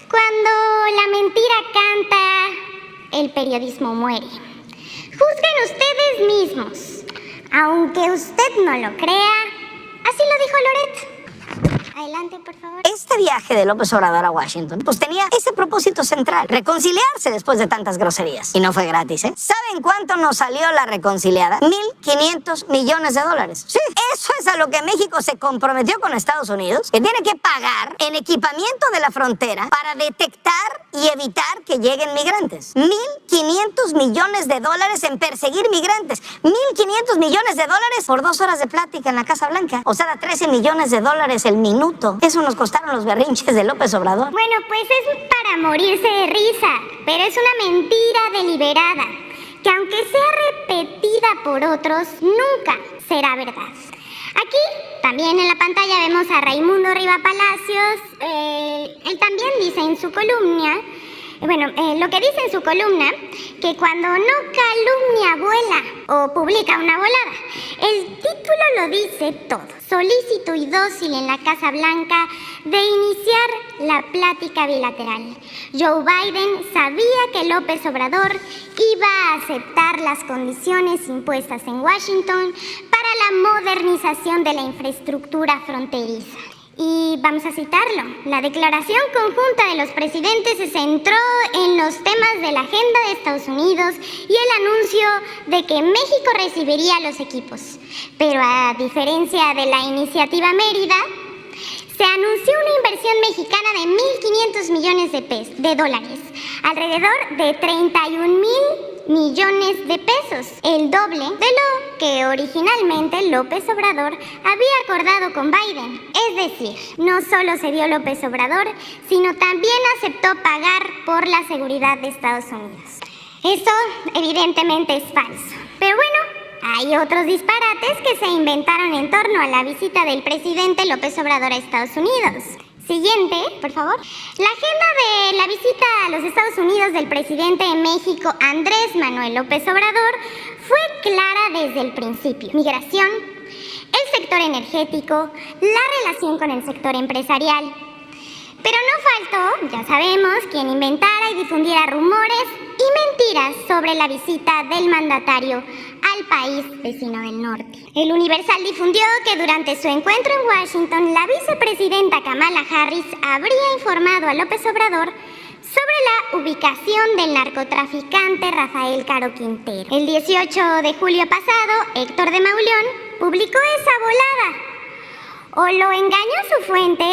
cuando la mentira canta, el periodismo muere. Juzguen ustedes mismos. Aunque usted no lo crea, así lo dijo Loret. Adelante, por favor. Este viaje de López Obrador a Washington pues tenía ese propósito central, reconciliarse después de tantas groserías. Y no fue gratis, ¿eh? ¿Saben cuánto nos salió la reconciliada? $1,500 millones. Sí, eso es a lo que México se comprometió con Estados Unidos, que tiene que pagar en equipamiento de la frontera para detectar y evitar que lleguen migrantes. $1,500 millones en perseguir migrantes. $1,500 millones por 2 horas de plática en la Casa Blanca. O sea, da $13 millones el minuto. Eso nos costaron los berrinches de López Obrador. Bueno, pues es para morirse de risa, pero es una mentira deliberada, que aunque sea repetida por otros, nunca será verdad. Aquí, también en la pantalla, vemos a Raimundo Riva Palacios. Él también dice en su columna, lo que dice en su columna, que cuando no calumnia vuela o publica una volada. El título lo dice todo. Solícito y dócil en la Casa Blanca de iniciar la plática bilateral. Joe Biden sabía que López Obrador iba a aceptar las condiciones impuestas en Washington para la modernización de la infraestructura fronteriza. Y vamos a citarlo. La declaración conjunta de los presidentes se centró en los temas de la agenda de Estados Unidos y el anuncio de que México recibiría los equipos. Pero a diferencia de la iniciativa Mérida, se anunció una inversión mexicana de $1,500 millones, alrededor de 31,000 millones de pesos, el doble de lo que originalmente López Obrador había acordado con Biden. Es decir, no solo se dio López Obrador, sino también aceptó pagar por la seguridad de Estados Unidos. Eso evidentemente es falso. Pero bueno, hay otros disparates disparates que se inventaron en torno a la visita del presidente López Obrador a Estados Unidos. Siguiente, por favor. La agenda de la visita a los Estados Unidos del presidente de México, Andrés Manuel López Obrador, fue clara desde el principio. Migración, el sector energético, la relación con el sector empresarial. Pero no faltó, ya sabemos, quien inventara y difundiera rumores y mentiras sobre la visita del mandatario al país vecino del norte. El Universal difundió que durante su encuentro en Washington, la vicepresidenta Kamala Harris habría informado a López Obrador sobre la ubicación del narcotraficante Rafael Caro Quintero. El 18 de julio pasado, Héctor de Mauleón publicó esa volada. O lo engañó su fuente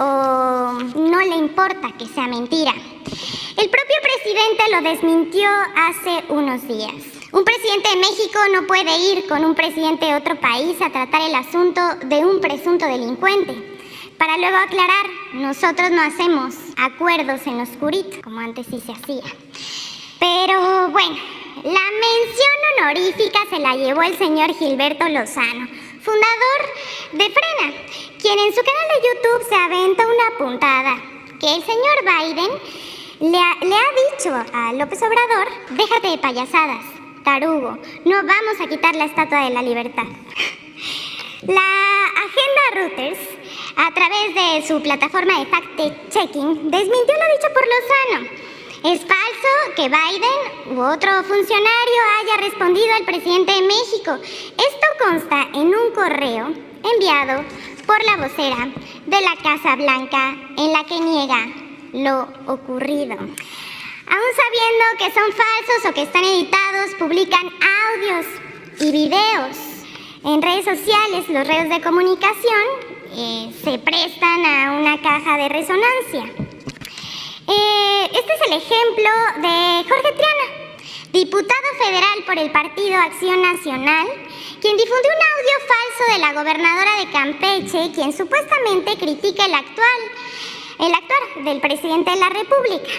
o no le importa que sea mentira. El propio presidente lo desmintió hace unos días. Un presidente de México no puede ir con un presidente de otro país a tratar el asunto de un presunto delincuente. Para luego aclarar, nosotros no hacemos acuerdos en lo oscurito, como antes sí se hacía. Pero bueno, la mención honorífica se la llevó el señor Gilberto Lozano, fundador de Frena, quien en su canal de YouTube se aventa una puntada que el señor Biden le ha dicho a López Obrador: déjate de payasadas, tarugo, no vamos a quitar la Estatua de la Libertad. La agenda Reuters, a través de su plataforma de fact-checking, desmintió lo dicho por Lozano. Es falso que Biden u otro funcionario haya respondido al presidente de México. Esto consta en un correo enviado por la vocera de la Casa Blanca en la que niega lo ocurrido. Aún sabiendo que son falsos o que están editados, publican audios y videos en redes sociales. Los redes de comunicación se prestan a una caja de resonancia. Este es el ejemplo de Jorge Triana, diputado federal por el Partido Acción Nacional, quien difundió un audio falso de la gobernadora de Campeche, quien supuestamente critica el actuar del presidente de la República.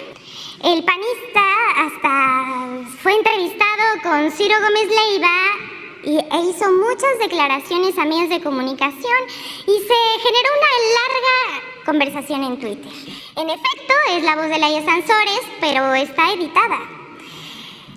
El panista hasta fue entrevistado con Ciro Gómez Leiva e hizo muchas declaraciones a medios de comunicación y se generó una larga conversación en Twitter. En efecto, es la voz de Laia Sansores, pero está editada.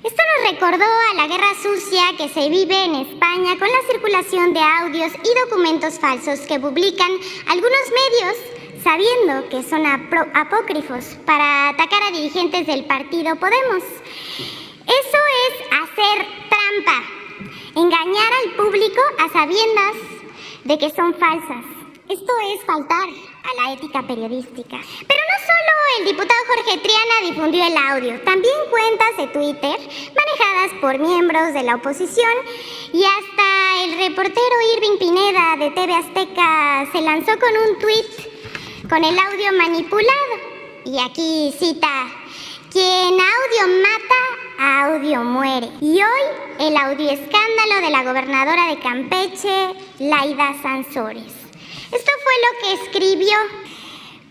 Esto nos recordó a la guerra sucia que se vive en España con la circulación de audios y documentos falsos que publican algunos medios sabiendo que son apócrifos para atacar a dirigentes del partido Podemos. Eso es hacer trampa, engañar al público a sabiendas de que son falsas. Esto es faltar a la ética periodística. Pero no solo el diputado Jorge Triana difundió el audio, también cuentas de Twitter manejadas por miembros de la oposición y hasta el reportero Irving Pineda de TV Azteca se lanzó con un tuit con el audio manipulado. Y aquí cita: quien audio mata, audio muere. Y hoy el audio escándalo de la gobernadora de Campeche, Laida Sansores. Esto fue lo que escribió,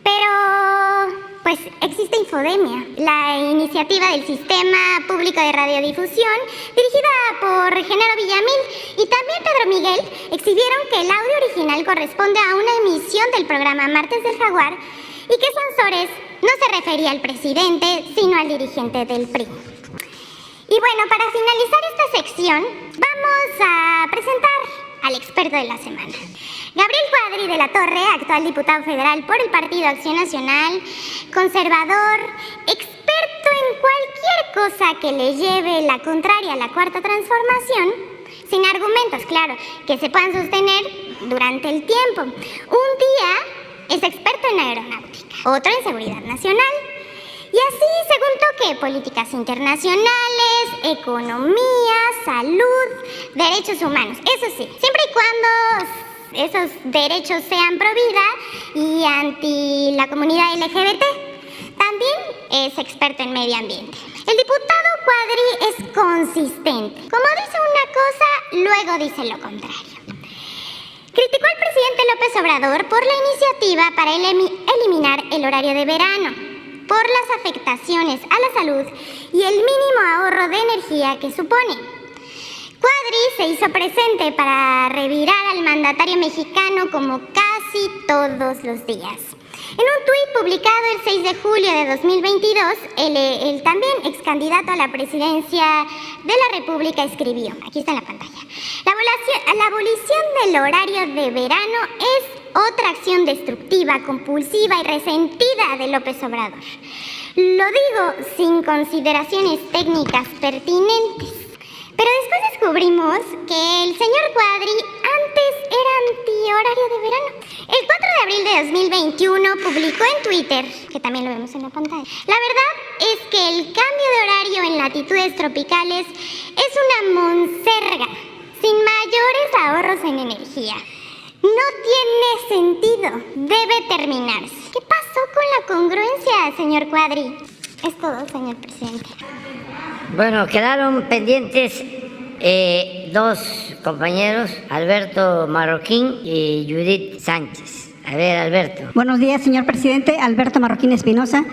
pero pues existe Infodemia, la iniciativa del Sistema Público de Radiodifusión, dirigida por Genaro Villamil y también Pedro Miguel, exhibieron que el audio original corresponde a una emisión del programa Martes del Jaguar y que Sansores no se refería al presidente, sino al dirigente del PRI. Y bueno, para finalizar esta sección, vamos a presentar al experto de la semana. Gabriel Cuadri de la Torre, actual diputado federal por el Partido Acción Nacional, conservador, experto en cualquier cosa que le lleve la contraria a la Cuarta Transformación, sin argumentos, claro, que se puedan sostener durante el tiempo. Un día es experto en aeronáutica, otro en seguridad nacional, y así según toque políticas internacionales, economía, salud, derechos humanos. Eso sí, siempre y cuando esos derechos sean pro vida y anti la comunidad LGBT. También es experto en medio ambiente. El diputado Cuadri es consistente. Como dice una cosa, luego dice lo contrario. Criticó al presidente López Obrador por la iniciativa para eliminar el horario de verano, por las afectaciones a la salud y el mínimo ahorro de energía que supone. Cuadri se hizo presente para revirar al mandatario mexicano como casi todos los días. En un tuit publicado el 6 de julio de 2022, el también ex candidato a la presidencia de la República escribió, aquí está en la pantalla, la abolición del horario de verano es otra acción destructiva, compulsiva y resentida de López Obrador. Lo digo sin consideraciones técnicas pertinentes. Pero después descubrimos que el señor Cuadri antes era anti-horario de verano. El 4 de abril de 2021 publicó en Twitter, que también lo vemos en la pantalla, la verdad es que el cambio de horario en latitudes tropicales es una monserga, sin mayores ahorros en energía. No tiene sentido, debe terminarse. ¿Qué pasó con la congruencia, señor Cuadri? Es todo, señor presidente. Bueno, quedaron pendientes dos compañeros, Alberto Marroquín y Judith Sánchez. A ver, Alberto. Buenos días, señor presidente. Alberto Marroquín Espinosa,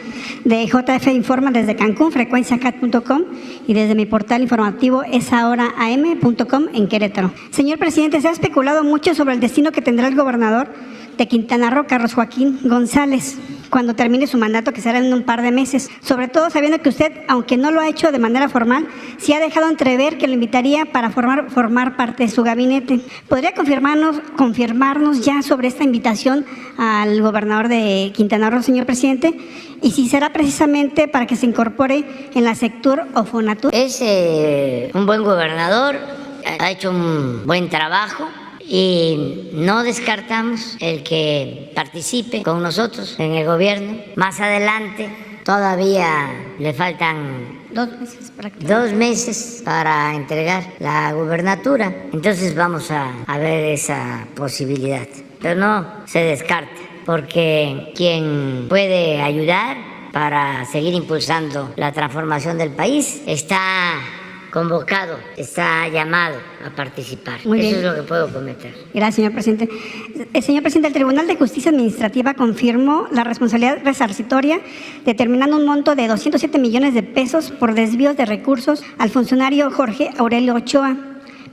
de JF Informa desde Cancún, frecuenciacat.com, y desde mi portal informativo esahoraam.com en Querétaro. Señor presidente, se ha especulado mucho sobre el destino que tendrá el gobernador de Quintana Roo, Carlos Joaquín González, cuando termine su mandato, que será en un par de meses. Sobre todo sabiendo que usted, aunque no lo ha hecho de manera formal, sí ha dejado entrever que lo invitaría para formar parte de su gabinete. ¿Podría confirmarnos ya sobre esta invitación al gobernador de Quintana Roo, señor presidente? Y si será precisamente para que se incorpore en la Sectur o Fonatur. Es un buen gobernador, ha hecho un buen trabajo. Y no descartamos el que participe con nosotros en el gobierno. Más adelante, todavía le faltan 2 meses para entregar la gubernatura. Entonces vamos a ver esa posibilidad. Pero no se descarta, porque quien puede ayudar para seguir impulsando la transformación del país está convocado, está llamado a participar. Muy bien. Eso es lo que puedo comentar. Gracias, señor presidente. Señor presidente, el Tribunal de Justicia Administrativa confirmó la responsabilidad resarcitoria, determinando un monto de 207 millones de pesos por desvíos de recursos al funcionario Jorge Aurelio Ochoa,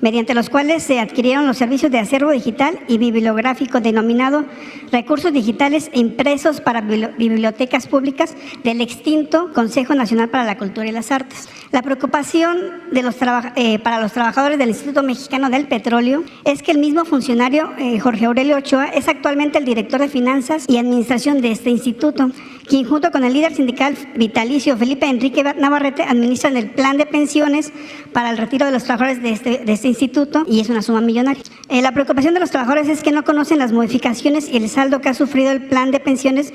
mediante los cuales se adquirieron los servicios de acervo digital y bibliográfico denominado Recursos Digitales e Impresos para Bibliotecas Públicas del extinto Consejo Nacional para la Cultura y las Artes. La preocupación para los trabajadores del Instituto Mexicano del Petróleo es que el mismo funcionario, Jorge Aurelio Ochoa, es actualmente el director de Finanzas y Administración de este instituto, quien junto con el líder sindical vitalicio Felipe Enrique Navarrete administran el plan de pensiones para el retiro de los trabajadores de este instituto, y es una suma millonaria. La preocupación de los trabajadores es que no conocen las modificaciones y el saldo que ha sufrido el plan de pensiones,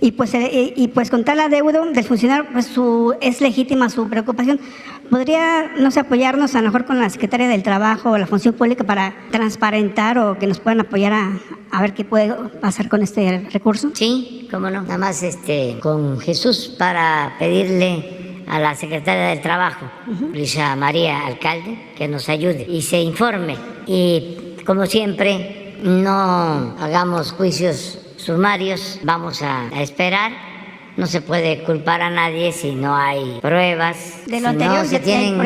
y pues con tal adeudo del funcionario, pues es legítima su preocupación. ¿Podría, no sé, apoyarnos a lo mejor con la Secretaria del Trabajo o la Función Pública para transparentar, o que nos puedan apoyar a ver qué puede pasar con este recurso? Sí, cómo no. Nada más con Jesús para pedirle a la Secretaria del Trabajo, Luisa María Alcalde, que nos ayude y se informe. Y como siempre, no hagamos juicios sumarios, vamos a esperar. No se puede culpar a nadie si no hay pruebas, de lo anterior, no se tienen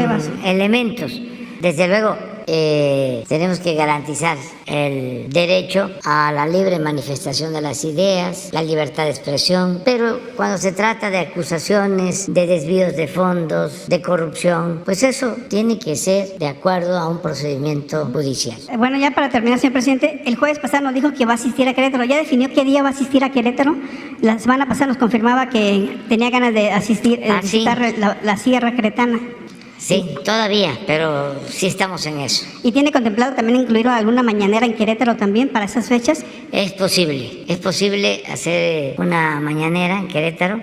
elementos. Desde luego, tenemos que garantizar el derecho a la libre manifestación de las ideas, la libertad de expresión, pero cuando se trata de acusaciones de desvíos de fondos, de corrupción, pues eso tiene que ser de acuerdo a un procedimiento judicial. Bueno, ya para terminar, señor presidente, el jueves pasado nos dijo que va a asistir a Querétaro. ¿Ya definió qué día va a asistir a Querétaro? La semana pasada nos confirmaba que tenía ganas de asistir, visitar sí. la Sierra Queretana. Sí, todavía, pero sí estamos en eso. ¿Y tiene contemplado también incluir alguna mañanera en Querétaro también para esas fechas? Es posible hacer una mañanera en Querétaro.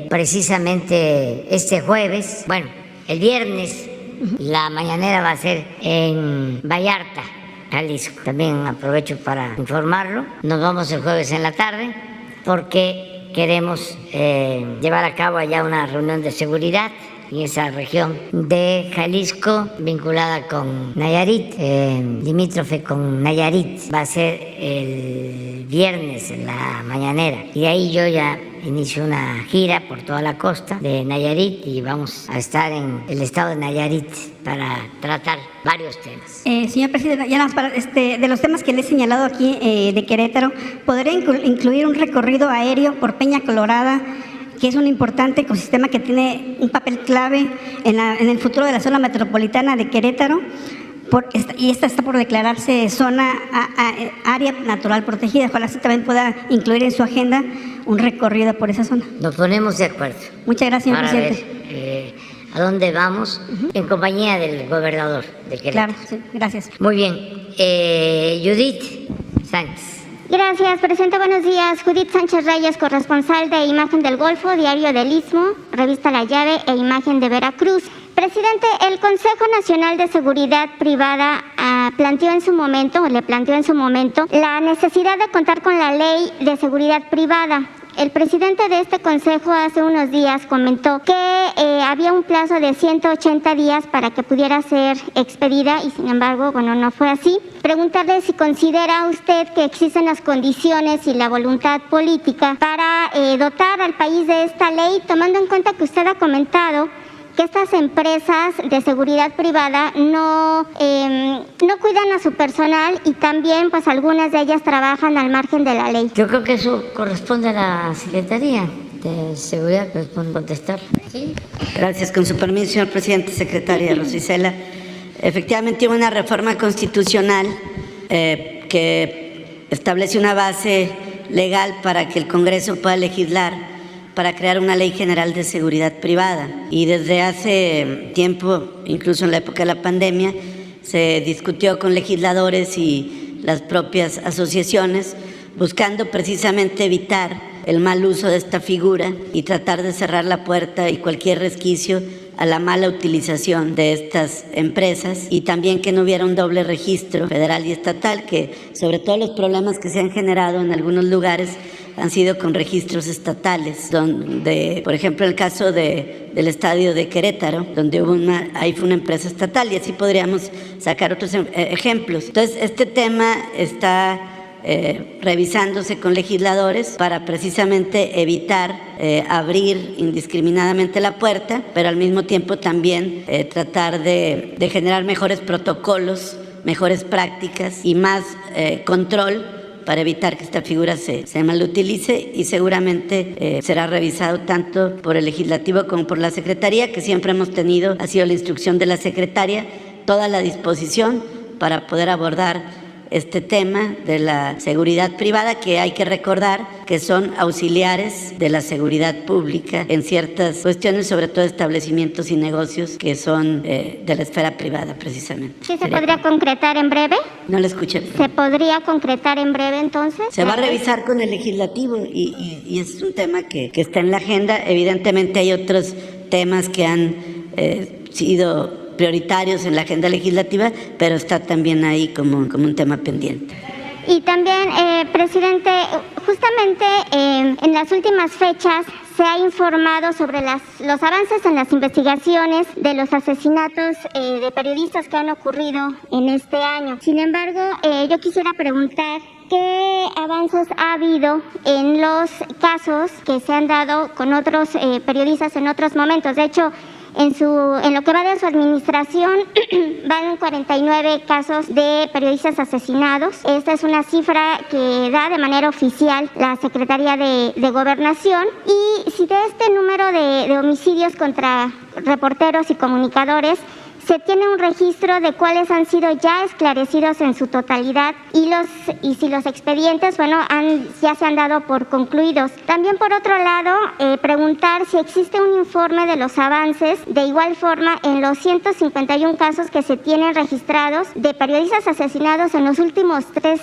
Precisamente este jueves, bueno, el viernes, la mañanera va a ser en Vallarta, Jalisco. También aprovecho para informarlo. Nos vamos el jueves en la tarde porque queremos llevar a cabo allá una reunión de seguridad en esa región de Jalisco, vinculada con Nayarit, limítrofe con Nayarit. Va a ser el viernes en la mañanera, y de ahí yo ya inicio una gira por toda la costa de Nayarit y vamos a estar en el estado de Nayarit para tratar varios temas. Señor presidente, ya de los temas que le he señalado aquí de Querétaro, ¿podría incluir un recorrido aéreo por Peña Colorada, que es un importante ecosistema que tiene un papel clave en el futuro de la zona metropolitana de Querétaro? Y esta está por declararse área natural protegida. Ojalá usted también pueda incluir en su agenda un recorrido por esa zona. Nos ponemos de acuerdo. Muchas gracias, señor para presidente. Ver, a dónde vamos en compañía del gobernador de Querétaro. Claro, sí, gracias. Muy bien. Judith Sánchez. Gracias, presidente. Buenos días. Judith Sánchez Reyes, corresponsal de Imagen del Golfo, Diario del Istmo, Revista La Llave e Imagen de Veracruz. Presidente, el Consejo Nacional de Seguridad Privada le planteó en su momento la necesidad de contar con la Ley de Seguridad Privada. El presidente de este consejo hace unos días comentó que había un plazo de 180 días para que pudiera ser expedida y sin embargo, no fue así. Preguntarle si considera usted que existen las condiciones y la voluntad política para dotar al país de esta ley, tomando en cuenta que usted ha comentado que estas empresas de seguridad privada no cuidan a su personal y también pues algunas de ellas trabajan al margen de la ley. Yo creo que eso corresponde a la Secretaría de Seguridad, corresponde contestar. ¿Sí? Gracias. Con su permiso, señor presidente, secretaria Rosicela. Efectivamente, hubo una reforma constitucional que establece una base legal para que el Congreso pueda legislar para crear una ley general de seguridad privada. Y desde hace tiempo, incluso en la época de la pandemia, se discutió con legisladores y las propias asociaciones, buscando precisamente evitar el mal uso de esta figura y tratar de cerrar la puerta y cualquier resquicio a la mala utilización de estas empresas, y también que no hubiera un doble registro federal y estatal, que sobre todo los problemas que se han generado en algunos lugares han sido con registros estatales, donde, por ejemplo, el caso del estadio de Querétaro, donde ahí fue una empresa estatal, y así podríamos sacar otros ejemplos. Entonces, este tema está revisándose con legisladores para precisamente evitar abrir indiscriminadamente la puerta, pero al mismo tiempo también tratar de generar mejores protocolos, mejores prácticas y más control para evitar que esta figura se malutilice, y seguramente será revisado tanto por el Legislativo como por la Secretaría, que siempre hemos tenido, ha sido la instrucción de la Secretaria, toda la disposición para poder abordar este tema de la seguridad privada, que hay que recordar que son auxiliares de la seguridad pública en ciertas cuestiones, sobre todo establecimientos y negocios que son de la esfera privada, precisamente. ¿Sí se podría concretar en breve? No lo escuché. ¿Se podría concretar en breve entonces? Se va a revisar con el legislativo y es un tema que está en la agenda. Evidentemente hay otros temas que han sido prioritarios en la agenda legislativa, pero está también ahí como un tema pendiente. Y también, presidente, justamente en las últimas fechas se ha informado sobre los avances en las investigaciones de los asesinatos de periodistas que han ocurrido en este año. Sin embargo, yo quisiera preguntar ¿qué avances ha habido en los casos que se han dado con otros periodistas en otros momentos? De hecho, en lo que va de su administración, van 49 casos de periodistas asesinados. Esta es una cifra que da de manera oficial la Secretaría de Gobernación. Y si de este número de homicidios contra reporteros y comunicadores se tiene un registro de cuáles han sido ya esclarecidos en su totalidad y si los expedientes, ya se han dado por concluidos. También, por otro lado, preguntar si existe un informe de los avances, de igual forma, en los 151 casos que se tienen registrados de periodistas asesinados en los últimos 3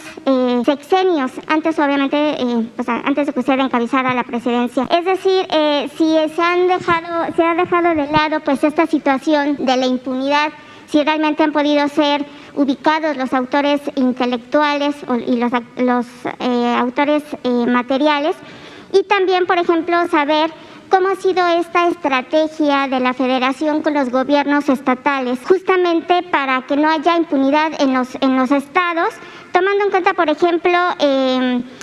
sexenios, antes, obviamente, antes de que usted encabezara la presidencia. Es decir, si se ha dejado de lado esta situación de la impunidad, si realmente han podido ser ubicados los autores intelectuales y los autores materiales, y también, por ejemplo, saber cómo ha sido esta estrategia de la Federación con los gobiernos estatales, justamente para que no haya impunidad en los estados, tomando en cuenta, por ejemplo,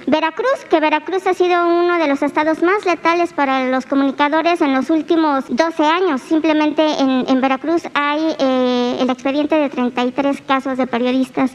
Veracruz, que Veracruz ha sido uno de los estados más letales para los comunicadores en los últimos 12 años. Simplemente en Veracruz hay el expediente de 33 casos de periodistas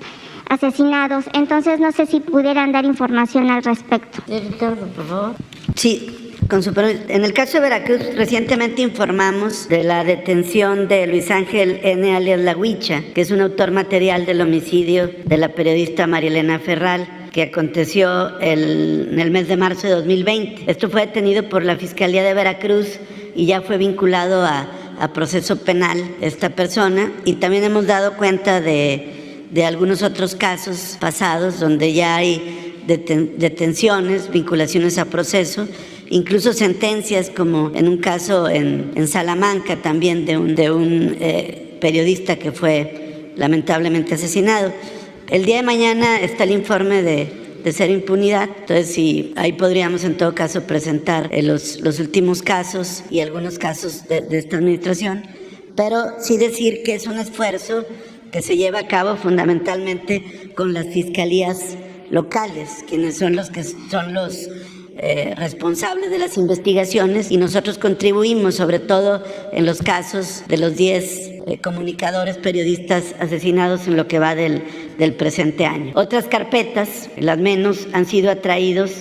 asesinados. Entonces, no sé si pudieran dar información al respecto. Ricardo, por favor. Sí, con su permiso. En el caso de Veracruz, recientemente informamos de la detención de Luis Ángel N. alias La Huicha, que es un autor material del homicidio de la periodista María Elena Ferral, que aconteció en el mes de marzo de 2020. Esto fue detenido por la Fiscalía de Veracruz y ya fue vinculado a proceso penal esta persona. Y también hemos dado cuenta de algunos otros casos pasados donde ya hay detenciones, vinculaciones a proceso, incluso sentencias, como en un caso en Salamanca también de un periodista que fue lamentablemente asesinado. El día de mañana está el informe de cero impunidad, entonces sí, ahí podríamos en todo caso presentar los últimos casos y algunos casos de esta administración, pero sí decir que es un esfuerzo que se lleva a cabo fundamentalmente con las fiscalías locales, quienes son los responsables de las investigaciones, y nosotros contribuimos sobre todo en los casos de los 10 comunicadores periodistas asesinados en lo que va del presente año. Otras carpetas, las menos, han sido atraídas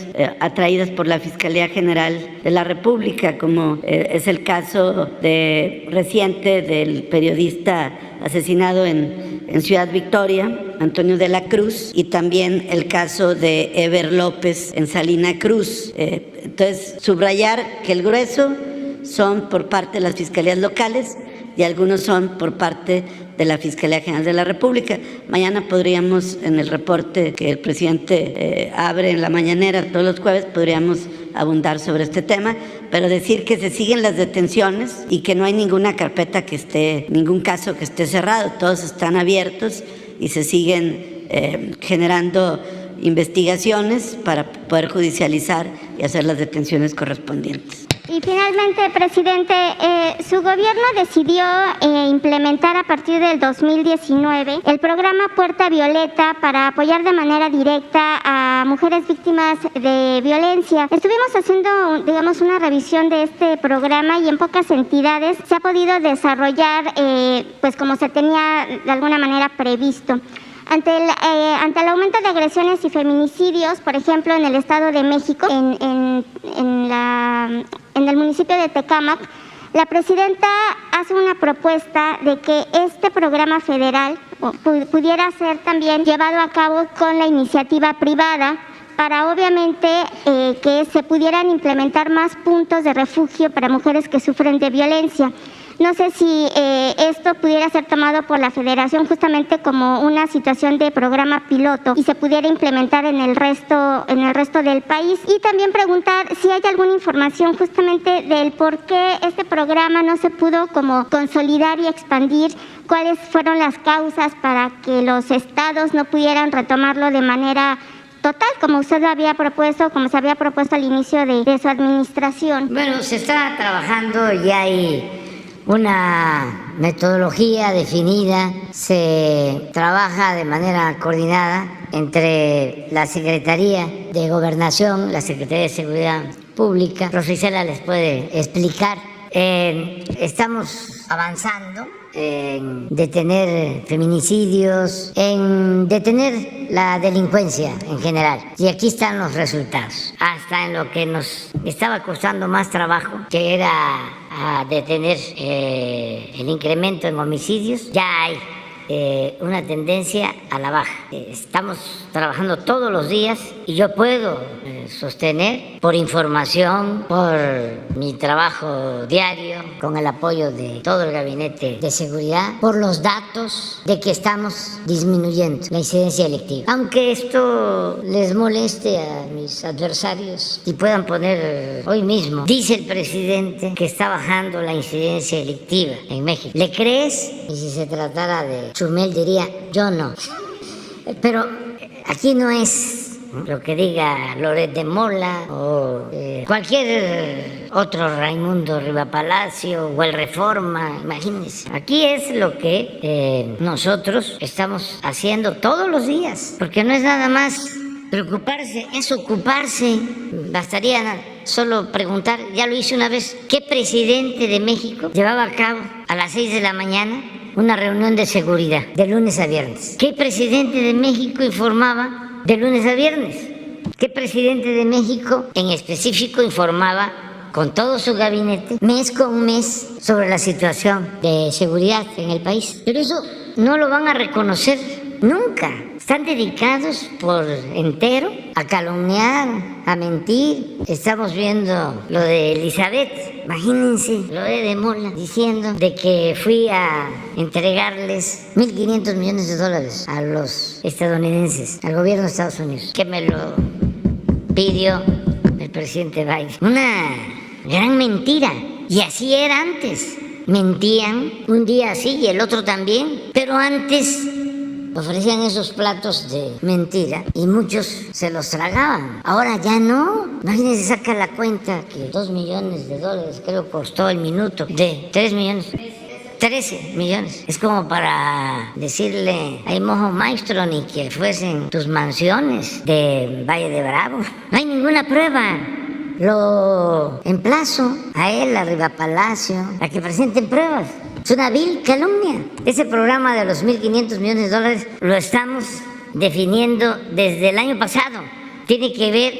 por la Fiscalía General de la República, como es el caso reciente del periodista asesinado en Ciudad Victoria, Antonio de la Cruz, y también el caso de Eber López en Salina Cruz. Entonces, subrayar que el grueso son por parte de las fiscalías locales y algunos son por parte de la Fiscalía General de la República. Mañana podríamos, en el reporte que el presidente abre en la mañanera todos los jueves, podríamos abundar sobre este tema, pero decir que se siguen las detenciones y que no hay ninguna carpeta ningún caso que esté cerrado, todos están abiertos y se siguen generando investigaciones para poder judicializar y hacer las detenciones correspondientes. Y finalmente, presidente, su gobierno decidió implementar a partir del 2019 el programa Puerta Violeta para apoyar de manera directa a mujeres víctimas de violencia. Estuvimos haciendo, digamos, una revisión de este programa y en pocas entidades se ha podido desarrollar pues como se tenía de alguna manera previsto. Ante el aumento de agresiones y feminicidios, por ejemplo, en el Estado de México, en el municipio de Tecámac, la presidenta hace una propuesta de que este programa federal pudiera ser también llevado a cabo con la iniciativa privada para obviamente que se pudieran implementar más puntos de refugio para mujeres que sufren de violencia. No sé si esto pudiera ser tomado por la Federación justamente como una situación de programa piloto y se pudiera implementar en el resto del país. Y también preguntar si hay alguna información justamente del por qué este programa no se pudo como consolidar y expandir, cuáles fueron las causas para que los estados no pudieran retomarlo de manera total, como usted lo había propuesto, como se había propuesto al inicio de su administración. Bueno, se está trabajando, ya hay una metodología definida, se trabaja de manera coordinada entre la Secretaría de Gobernación, la Secretaría de Seguridad Pública. Rosa Isela les puede explicar. Estamos avanzando en detener feminicidios, en detener la delincuencia en general. Y aquí están los resultados. Hasta en lo que nos estaba costando más trabajo, que era a detener el incremento en homicidios, ya hay una tendencia a la baja. Estamos trabajando todos los días y yo puedo sostener, por información, por mi trabajo diario, con el apoyo de todo el Gabinete de Seguridad, por los datos de que estamos disminuyendo la incidencia delictiva. Aunque esto les moleste a mis adversarios y puedan poner hoy mismo, dice el presidente que está bajando la incidencia delictiva en México. ¿Le crees? Y si se tratara de Chumel diría, yo no. Pero aquí no es lo que diga Loret de Mola o cualquier otro Raimundo Rivapalacio o el Reforma, imagínense. Aquí es lo que nosotros estamos haciendo todos los días, porque no es nada más preocuparse, es ocuparse. Bastaría solo preguntar, ya lo hice una vez, ¿qué presidente de México llevaba a cabo a las 6 de la mañana una reunión de seguridad de lunes a viernes? ¿Qué presidente de México informaba de lunes a viernes? ¿Qué presidente de México en específico informaba con todo su gabinete mes con mes sobre la situación de seguridad en el país? Pero eso no lo van a reconocer nunca. Están dedicados por entero a calumniar, a mentir. Estamos viendo lo de Elizabeth, imagínense, lo de Mola, diciendo de que fui a entregarles 1.500 millones de dólares a los estadounidenses, al gobierno de Estados Unidos, que me lo pidió el presidente Biden. Una gran mentira. Y así era antes. Mentían un día así y el otro también, pero antes ofrecían esos platos de mentira y muchos se los tragaban. Ahora ya no. Imagínense, saca la cuenta que 2 millones de dólares creo costó el minuto de 3 millones. 13 millones. Es como para decirle, hay mojo maestro, ni que fuesen tus mansiones de Valle de Bravo. No hay ninguna prueba. Lo emplazo a él, a Rivapalacio, a que presenten pruebas. Es una vil calumnia. Ese programa de los 1.500 millones de dólares lo estamos definiendo desde el año pasado. Tiene que ver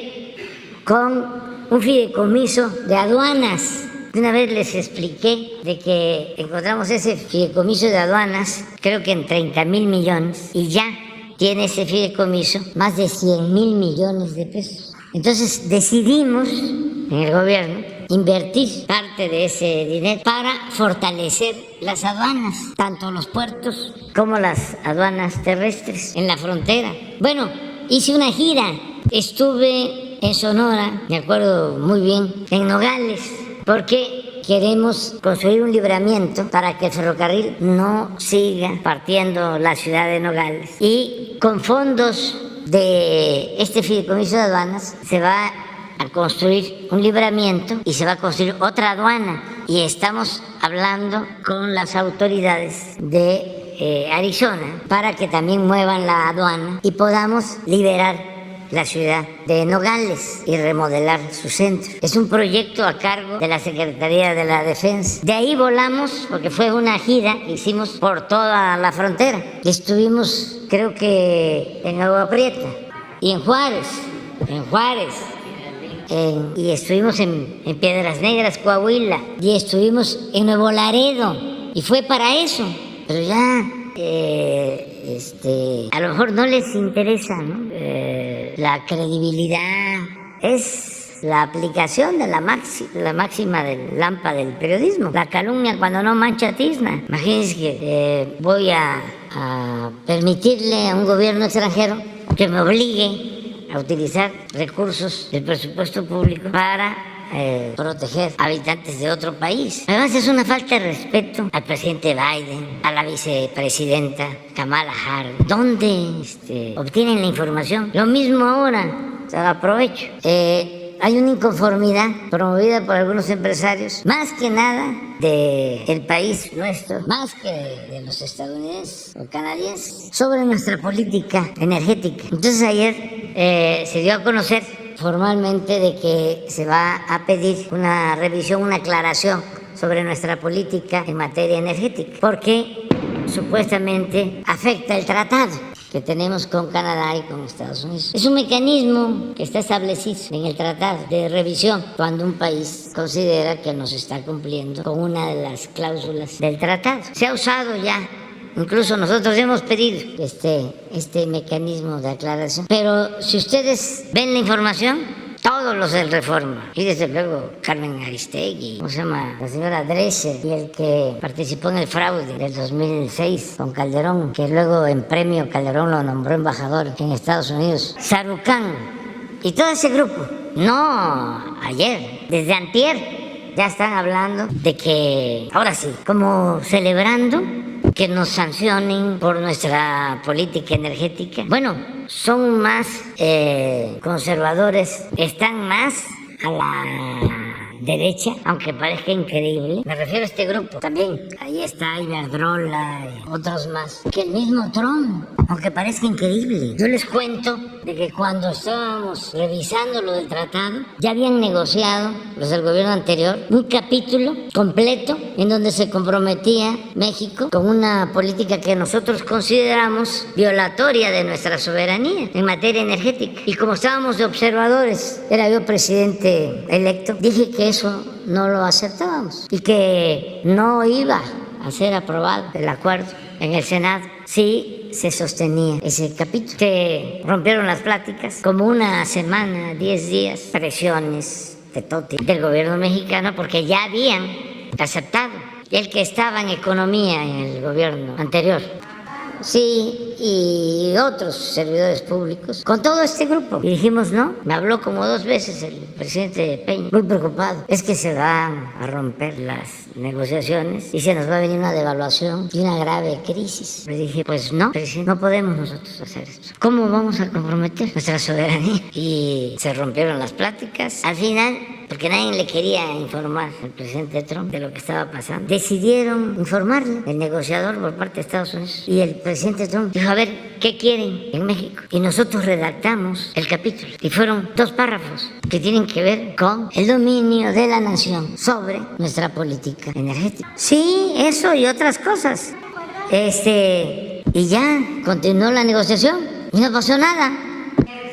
con un fideicomiso de aduanas. Una vez les expliqué de que encontramos ese fideicomiso de aduanas, creo que en 30,000 millones, y ya tiene ese fideicomiso más de 100,000 millones de pesos. Entonces decidimos en el gobierno invertir parte de ese dinero para fortalecer las aduanas, tanto los puertos como las aduanas terrestres en la frontera. Bueno, hice una gira, estuve en Sonora, me acuerdo muy bien, en Nogales, porque queremos construir un libramiento para que el ferrocarril no siga partiendo la ciudad de Nogales. Y con fondos de este fideicomiso de aduanas se va a construir un libramiento y se va a construir otra aduana. Y estamos hablando con las autoridades de Arizona para que también muevan la aduana y podamos liberar la ciudad de Nogales y remodelar su centro. Es un proyecto a cargo de la Secretaría de la Defensa. De ahí volamos, porque fue una gira que hicimos por toda la frontera. Estuvimos, creo que en Agua Prieta y en Juárez, y estuvimos en Piedras Negras, Coahuila, y estuvimos en Nuevo Laredo, y fue para eso. Pero ya a lo mejor no les interesa, ¿no? La credibilidad es la aplicación de la máxima del Lampa del periodismo. La calumnia cuando no mancha tizna. Imagínense que voy a permitirle a un gobierno extranjero que me obligue a utilizar recursos del presupuesto público para proteger habitantes de otro país. Además es una falta de respeto al presidente Biden, a la vicepresidenta Kamala Harris. ¿Dónde obtienen la información? Lo mismo ahora, se lo aprovecho. Hay una inconformidad promovida por algunos empresarios, más que nada del país nuestro, más que de los estadounidenses o canadienses, sobre nuestra política energética. Entonces ayer se dio a conocer formalmente de que se va a pedir una revisión, una aclaración sobre nuestra política en materia energética, porque supuestamente afecta el tratado que tenemos con Canadá y con Estados Unidos. Es un mecanismo que está establecido en el tratado de revisión cuando un país considera que no se está cumpliendo con una de las cláusulas del tratado. Se ha usado ya. Incluso nosotros hemos pedido este mecanismo de aclaración. Pero si ustedes ven la información, todos los del Reforma, y desde luego Carmen Aristegui, ¿cómo se llama? La señora Dresser, y el que participó en el fraude del 2006 con Calderón, que luego en premio Calderón lo nombró embajador en Estados Unidos, Sarucán, y todo ese grupo. No, ayer, desde antier, ya están hablando de que, ahora sí, como celebrando que nos sancionen por nuestra política energética. Bueno, son más conservadores, están más a la derecha, aunque parezca increíble. Me refiero a este grupo también. Ahí está Iberdrola y otros más. Que el mismo Trump, aunque parezca increíble. Yo les cuento de que cuando estábamos revisando lo del tratado, ya habían negociado los del gobierno anterior un capítulo completo en donde se comprometía México con una política que nosotros consideramos violatoria de nuestra soberanía en materia energética. Y como estábamos de observadores, era yo presidente electo, dije que eso no lo aceptábamos y que no iba a ser aprobado el acuerdo en el Senado si se sostenía ese capítulo. Se rompieron las pláticas como una semana, 10 días, presiones de todo tipo del gobierno mexicano porque ya habían aceptado el que estaba en economía en el gobierno anterior. Sí, y otros servidores públicos, con todo este grupo. Y dijimos no, me habló como 2 veces el presidente Peña, muy preocupado. Es que se van a romper las negociaciones y se nos va a venir una devaluación y una grave crisis. Le dije, pues no, presidente, no podemos nosotros hacer esto. ¿Cómo vamos a comprometer nuestra soberanía? Y se rompieron las pláticas. Al final, porque nadie le quería informar al presidente Trump de lo que estaba pasando, decidieron informarle, el negociador por parte de Estados Unidos. Y el presidente Trump dijo, a ver, ¿qué quieren en México? Y nosotros redactamos el capítulo. Y fueron 2 párrafos que tienen que ver con el dominio de la nación sobre nuestra política energética. Sí, eso y otras cosas. Y ya continuó la negociación y no pasó nada.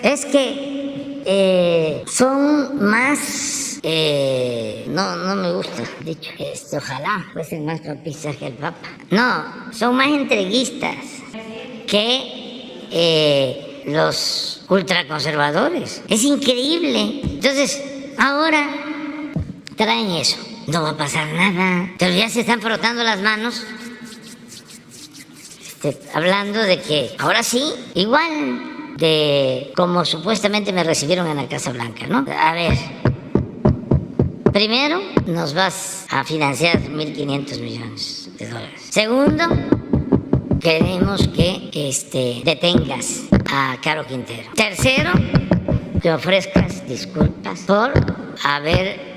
Es que son más... no me gusta, dicho. Ojalá fuesen más papistas que el Papa. No, son más entreguistas que los ultraconservadores. Es increíble. Entonces, ahora traen eso. No va a pasar nada. Pero ya se están frotando las manos. Hablando de que ahora sí, igual de como supuestamente me recibieron en la Casa Blanca, ¿no? A ver, primero nos vas a financiar 1.500 millones de dólares. Segundo, queremos que detengas a Caro Quintero. Tercero, que ofrezcas disculpas por haber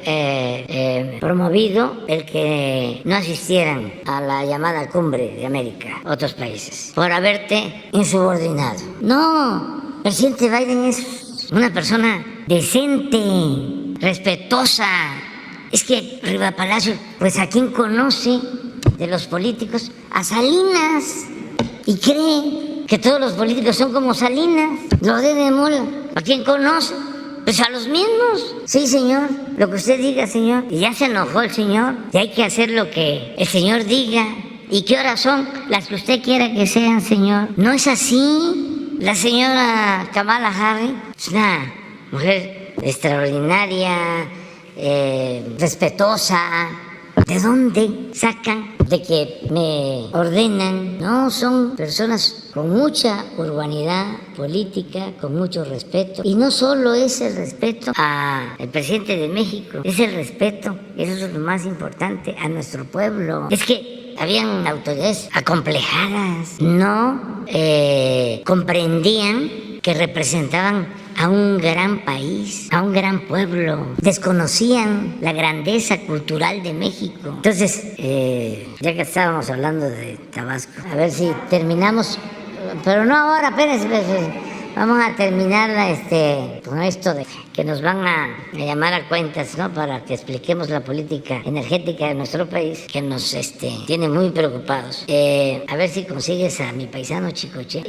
promovido el que no asistieran a la llamada Cumbre de América, otros países, por haberte insubordinado. No, el presidente Biden es una persona decente, respetuosa. Es que Riva Palacio, pues ¿a quién conoce de los políticos? A Salinas. Y cree que todos los políticos son como Salinas, lo de Mola. ¿A quién conoce? Pues a los mismos. Sí, señor, lo que usted diga, señor. Y ya se enojó el señor. Y hay que hacer lo que el señor diga. ¿Y qué horas son? Las que usted quiera que sean, señor. No es así. La señora Kamala Harris es una mujer extraordinaria, respetuosa. ¿De dónde sacan de que me ordenan? No, son personas con mucha urbanidad política, con mucho respeto. Y no solo es el respeto al presidente de México, es el respeto, eso es lo más importante, a nuestro pueblo. Es que habían autoridades acomplejadas, no comprendían que representaban a un gran país, a un gran pueblo. Desconocían la grandeza cultural de México. Entonces, ya que estábamos hablando de Tabasco, a ver si terminamos, pero no ahora, espérense. Vamos a terminar con esto de que nos van a llamar a cuentas, ¿no? Para que expliquemos la política energética de nuestro país, que nos tiene muy preocupados. A ver si consigues a mi paisano Chicoche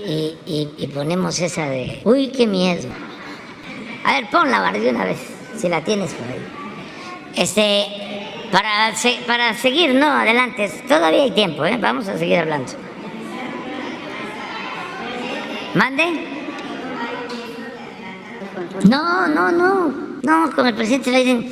y ponemos esa de... ¡Uy, qué miedo! A ver, ponla, Bar, de una vez, si la tienes por ahí. Para seguir, no, adelante, todavía hay tiempo, vamos a seguir hablando. ¿Mande? No, con el presidente Biden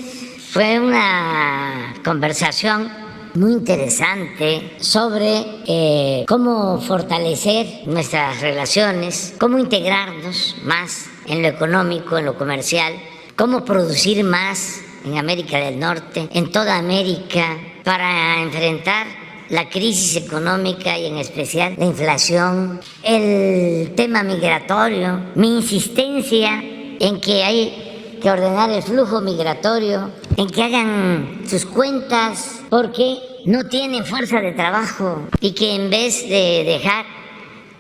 fue una conversación muy interesante sobre cómo fortalecer nuestras relaciones, cómo integrarnos más en lo económico, en lo comercial, cómo producir más en América del Norte, en toda América, para enfrentar la crisis económica y en especial la inflación, el tema migratorio, mi insistencia en que hay que ordenar el flujo migratorio, en que hagan sus cuentas porque no tienen fuerza de trabajo y que en vez de dejar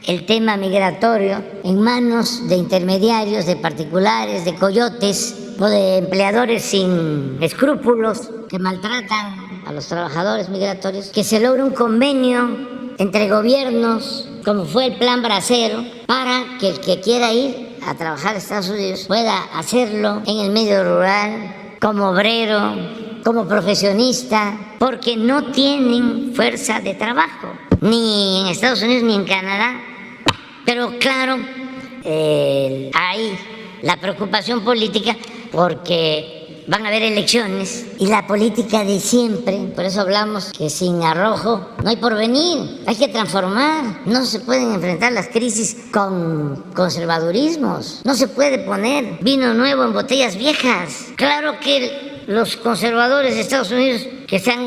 el tema migratorio en manos de intermediarios, de particulares, de coyotes o de empleadores sin escrúpulos que maltratan a los trabajadores migratorios, que se logre un convenio entre gobiernos, como fue el Plan Bracero, para que el que quiera ir a trabajar a Estados Unidos pueda hacerlo en el medio rural, como obrero, como profesionista, porque no tienen fuerza de trabajo, ni en Estados Unidos ni en Canadá. Pero claro, hay la preocupación política porque van a haber elecciones y la política de siempre, por eso hablamos que sin arrojo no hay porvenir, hay que transformar, no se pueden enfrentar las crisis con conservadurismos, no se puede poner vino nuevo en botellas viejas. Claro que los conservadores de Estados Unidos que están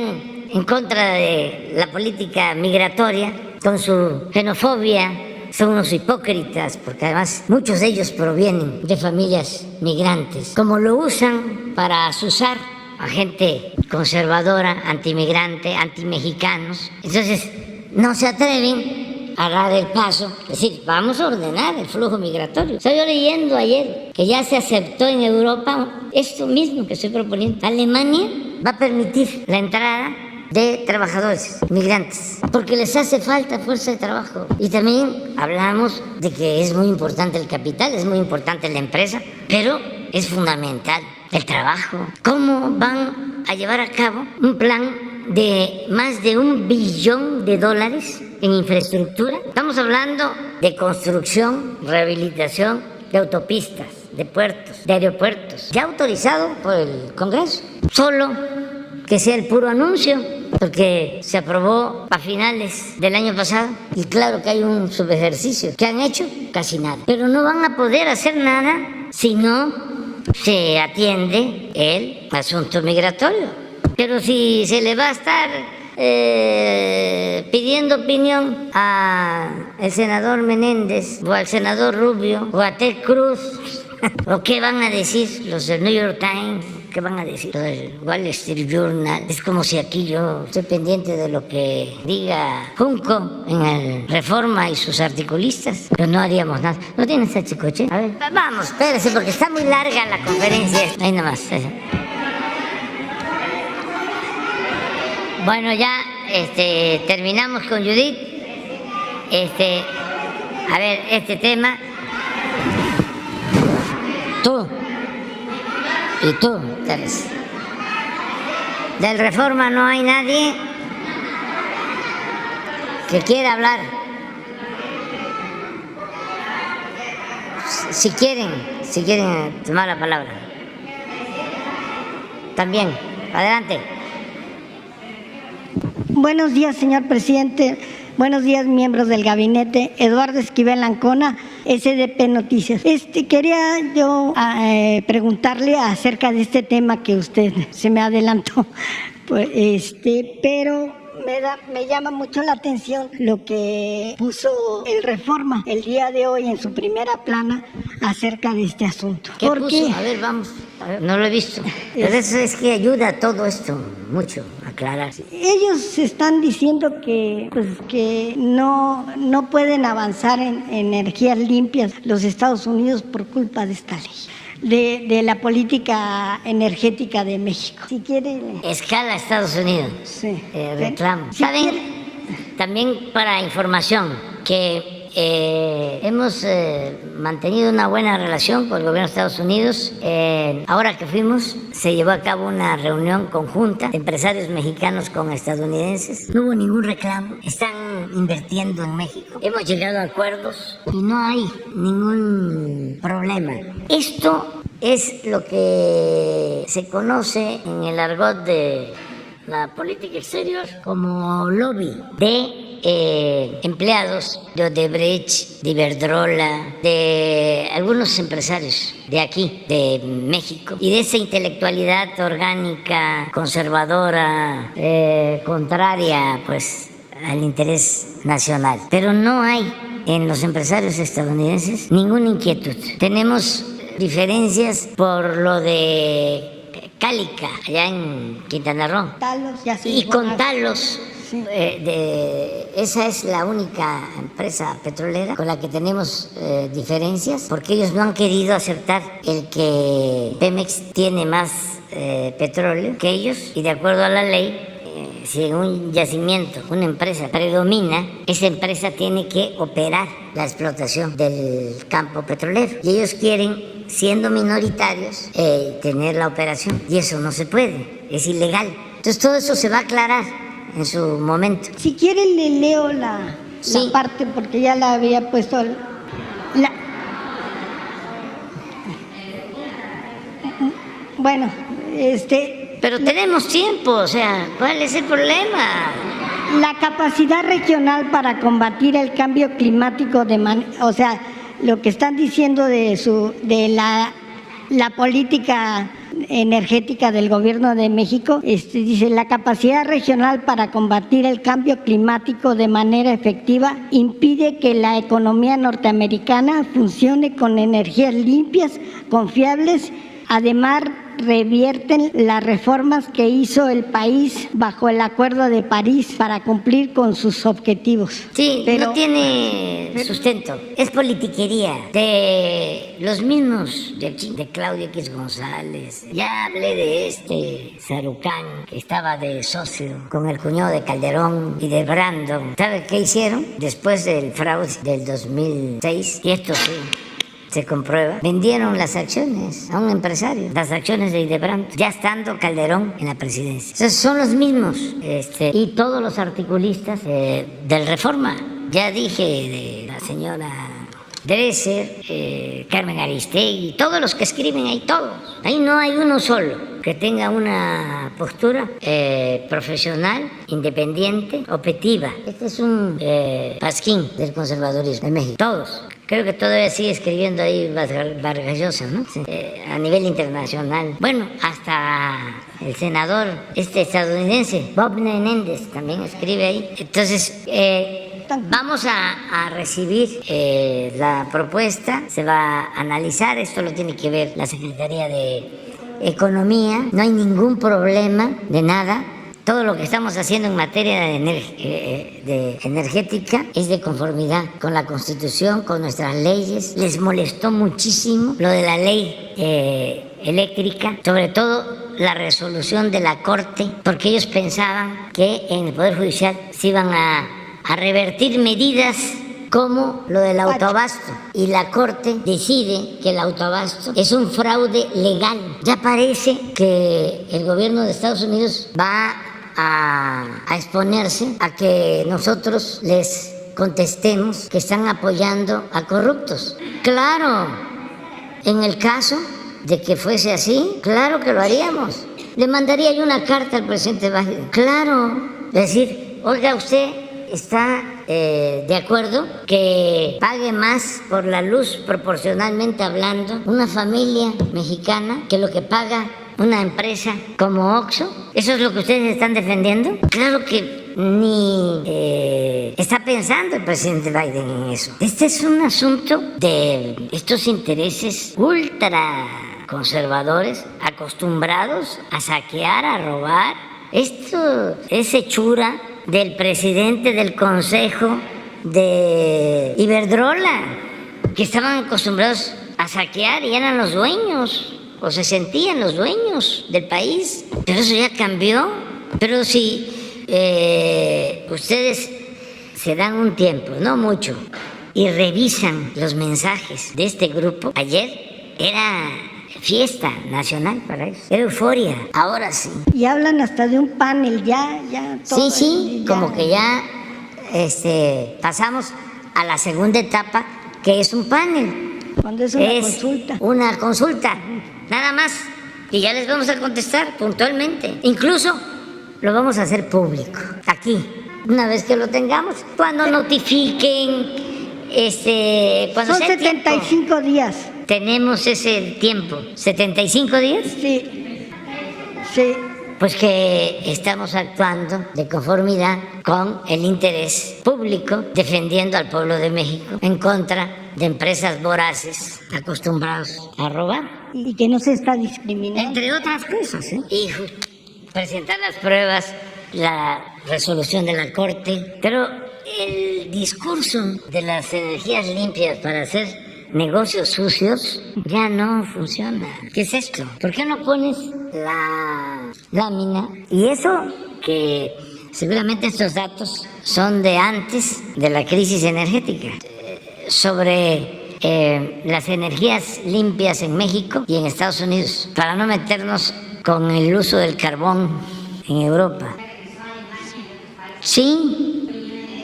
en contra de la política migratoria con su xenofobia son unos hipócritas, porque además muchos de ellos provienen de familias migrantes. Como lo usan para asusar a gente conservadora, antimigrante, antimexicanos, entonces no se atreven a dar el paso, es decir, vamos a ordenar el flujo migratorio. Estaba yo leyendo ayer que ya se aceptó en Europa esto mismo que estoy proponiendo. Alemania va a permitir la entrada de trabajadores migrantes, porque les hace falta fuerza de trabajo. Y también hablamos de que es muy importante el capital, es muy importante la empresa, pero es fundamental el trabajo. ¿Cómo van a llevar a cabo un plan de más de $1 billón en infraestructura? Estamos hablando de construcción, rehabilitación de autopistas, de puertos, de aeropuertos, ya autorizado por el Congreso. Solo que sea el puro anuncio, porque se aprobó a finales del año pasado y claro que hay un subejercicio. ¿Qué han hecho? Casi nada. Pero no van a poder hacer nada si no se atiende el asunto migratorio. Pero si se le va a estar pidiendo opinión al senador Menéndez o al senador Rubio o a Ted Cruz, ¿o qué van a decir los del New York Times? ¿Qué van a decir los del Wall Street Journal? Es como si aquí yo estoy pendiente de lo que diga Junco en el Reforma y sus articulistas, pero no haríamos nada. ¿No tienes ese coche? A ver, vamos, espérese, porque está muy larga la conferencia. Ahí nomás. Bueno, ya terminamos con Judith. A ver, este tema. Tú. Y tú, Teresa. Del Reforma no hay nadie que quiera hablar. Si quieren tomar la palabra. También, adelante. Buenos días, señor presidente. Buenos días, miembros del gabinete. Eduardo Esquivel Ancona, SDP Noticias. Quería yo preguntarle acerca de este tema que usted se me adelantó, pues, pero me llama mucho la atención lo que puso el Reforma el día de hoy en su primera plana acerca de este asunto. ¿Qué puso? A ver, vamos. A ver, no lo he visto. Pero eso es que ayuda a todo esto mucho a aclarar. Ellos están diciendo que no pueden avanzar en energías limpias los Estados Unidos por culpa de esta ley. De la política energética de México. Si quiere... Escala Estados Unidos. Sí. Reclamo. ¿Saben? También para información que hemos mantenido una buena relación con el gobierno de Estados Unidos. Ahora que fuimos, se llevó a cabo una reunión conjunta de empresarios mexicanos con estadounidenses. No hubo ningún reclamo. Están invirtiendo en México. Hemos llegado a acuerdos y no hay ningún problema. Esto es lo que se conoce en el argot de la política exterior como lobby de empleados de Odebrecht, de Iberdrola, de algunos empresarios de aquí, de México, y de esa intelectualidad orgánica, conservadora, contraria pues al interés nacional. Pero no hay en los empresarios estadounidenses ninguna inquietud. Tenemos diferencias por lo de Cálica, allá en Quintana Roo. Talos, ya sé, Y con bueno, Talos, sí. esa es la única empresa petrolera con la que tenemos diferencias, porque ellos no han querido aceptar el que Pemex tiene más petróleo que ellos, y de acuerdo a la ley, si en un yacimiento una empresa predomina, esa empresa tiene que operar la explotación del campo petrolero, y ellos quieren, siendo minoritarios, tener la operación, y eso no se puede, es ilegal. Entonces todo eso se va a aclarar en su momento. Si quiere le leo la Sí. parte porque ya la había puesto. Bueno, Pero tenemos tiempo, o sea, ¿cuál es el problema? la capacidad regional para combatir el cambio climático o sea, lo que están diciendo de la política energética del gobierno de México, dice, la capacidad regional para combatir el cambio climático de manera efectiva impide que la economía norteamericana funcione con energías limpias, confiables. Además, revierten las reformas que hizo el país bajo el Acuerdo de París para cumplir con sus objetivos. Sí, Pero no tiene sustento, es politiquería de los mismos, de Claudio X González. Ya hablé de Sarucán, que estaba de socio con el cuñado de Calderón y de Brandon. ¿Sabe qué hicieron? Después del fraude del 2006, y esto sí se comprueba, vendieron las acciones a un empresario, las acciones de Idebrand, ya estando Calderón en la presidencia. Entonces son los mismos, y todos los articulistas del Reforma. Ya dije de la señora Dresser, Carmen Aristegui, todos los que escriben ahí, todos. Ahí no hay uno solo que tenga una postura profesional, independiente, objetiva. Este es un pasquín del conservadurismo de México, todos. Creo que todavía sigue escribiendo ahí Vargas Llosa, ¿no? Sí. A nivel internacional. Bueno, hasta el senador estadounidense, Bob Menéndez, también escribe ahí. Entonces, vamos a recibir la propuesta, se va a analizar, esto lo tiene que ver la Secretaría de Economía, no hay ningún problema de nada. Todo lo que estamos haciendo en materia de energética es de conformidad con la Constitución, con nuestras leyes. Les molestó muchísimo lo de la ley eléctrica, sobre todo la resolución de la Corte, porque ellos pensaban que en el Poder Judicial se iban a revertir medidas como lo del autoabasto, y la Corte decide que el autoabasto es un fraude legal. Ya parece que el gobierno de Estados Unidos va a exponerse a que nosotros les contestemos que están apoyando a corruptos. Claro, en el caso de que fuese así, claro que lo haríamos. Le mandaría yo una carta al presidente Biden, claro, decir, oiga, usted está de acuerdo que pague más por la luz, proporcionalmente hablando, una familia mexicana que lo que paga una empresa como Oxxo. ¿Eso es lo que ustedes están defendiendo? Claro que ni está pensando el presidente Biden en eso. Este es un asunto de estos intereses ultra conservadores, acostumbrados a saquear, a robar. Esto es hechura del presidente del Consejo de Iberdrola, que estaban acostumbrados a saquear y eran los dueños, o se sentían los dueños del país. Pero eso ya cambió. Pero si ustedes se dan un tiempo, no mucho, y revisan los mensajes de este grupo, ayer era fiesta nacional para ellos, era euforia, ahora sí. Y hablan hasta de un panel, ya todo. Sí, ya. como que ya pasamos a la segunda etapa, que es un panel. Cuando es una consulta. Una consulta, nada más. Y ya les vamos a contestar puntualmente. Incluso lo vamos a hacer público, aquí. Una vez que lo tengamos, cuando notifiquen, cuando Son sea el tiempo. 75 días. Tenemos ese tiempo, 75 días. Sí, sí. Pues que estamos actuando de conformidad con el interés público, defendiendo al pueblo de México en contra de empresas voraces acostumbrados a robar. Y que no se está discriminando. Entre otras cosas, ¿eh? Y presentar las pruebas, la resolución de la Corte. Pero el discurso de las energías limpias para hacer negocios sucios ya no funciona. ¿Qué es esto? ¿Por qué no pones la lámina? Y eso que seguramente estos datos son de antes de la crisis energética. Sobre las energías limpias en México y en Estados Unidos, para no meternos con el uso del carbón en Europa. Sí,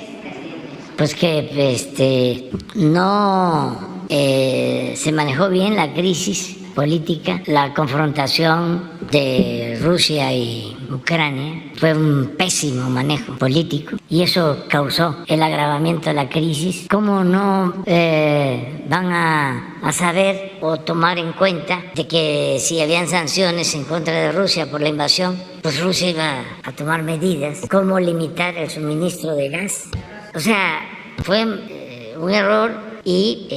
pues que no se manejó bien la crisis política, la confrontación de Rusia y Ucrania fue un pésimo manejo político y eso causó el agravamiento de la crisis. ¿Cómo no van a saber o tomar en cuenta de que si habían sanciones en contra de Rusia por la invasión, pues Rusia iba a tomar medidas? ¿Cómo limitar el suministro de gas? O sea, fue un error y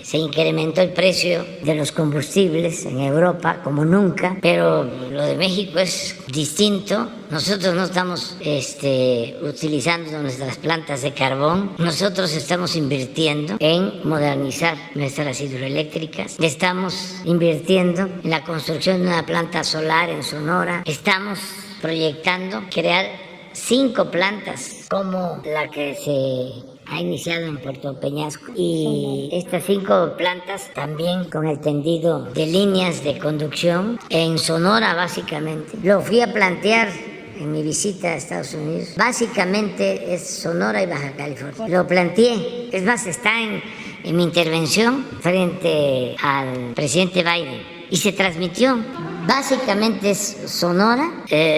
se incrementó el precio de los combustibles en Europa como nunca, pero lo de México es distinto. Nosotros no estamos utilizando nuestras plantas de carbón, nosotros estamos invirtiendo en modernizar nuestras hidroeléctricas, estamos invirtiendo en la construcción de una planta solar en Sonora, estamos proyectando crear 5 plantas como la que se ha iniciado en Puerto Peñasco, y estas 5 plantas también con el tendido de líneas de conducción en Sonora básicamente. Lo fui a plantear en mi visita a Estados Unidos. Básicamente es Sonora y Baja California. Lo planteé, es más, está en mi intervención frente al presidente Biden y se transmitió. Básicamente es Sonora,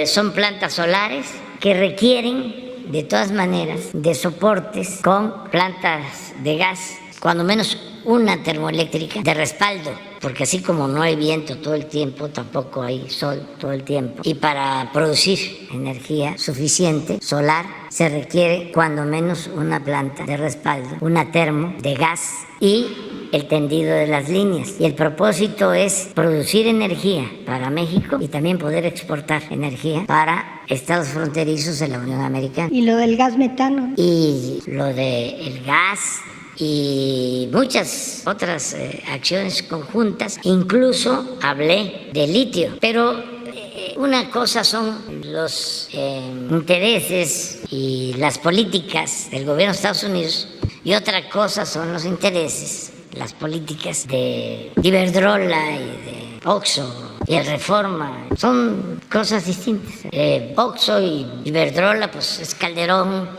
son plantas solares que requieren de todas maneras de soportes con plantas de gas, cuando menos una termoeléctrica de respaldo, porque así como no hay viento todo el tiempo, tampoco hay sol todo el tiempo, y para producir energía suficiente solar se requiere cuando menos una planta de respaldo, una termo de gas y el tendido de las líneas. Y el propósito es producir energía para México y también poder exportar energía para estados fronterizos de la Unión Americana. Y lo del gas metano. Y lo del gas y muchas otras acciones conjuntas. Incluso hablé de litio, pero una cosa son los intereses y las políticas del gobierno de Estados Unidos y otra cosa son los intereses, las políticas de Iberdrola y de Oxxo y el Reforma. Son cosas distintas. Oxxo y Iberdrola, pues es Calderón,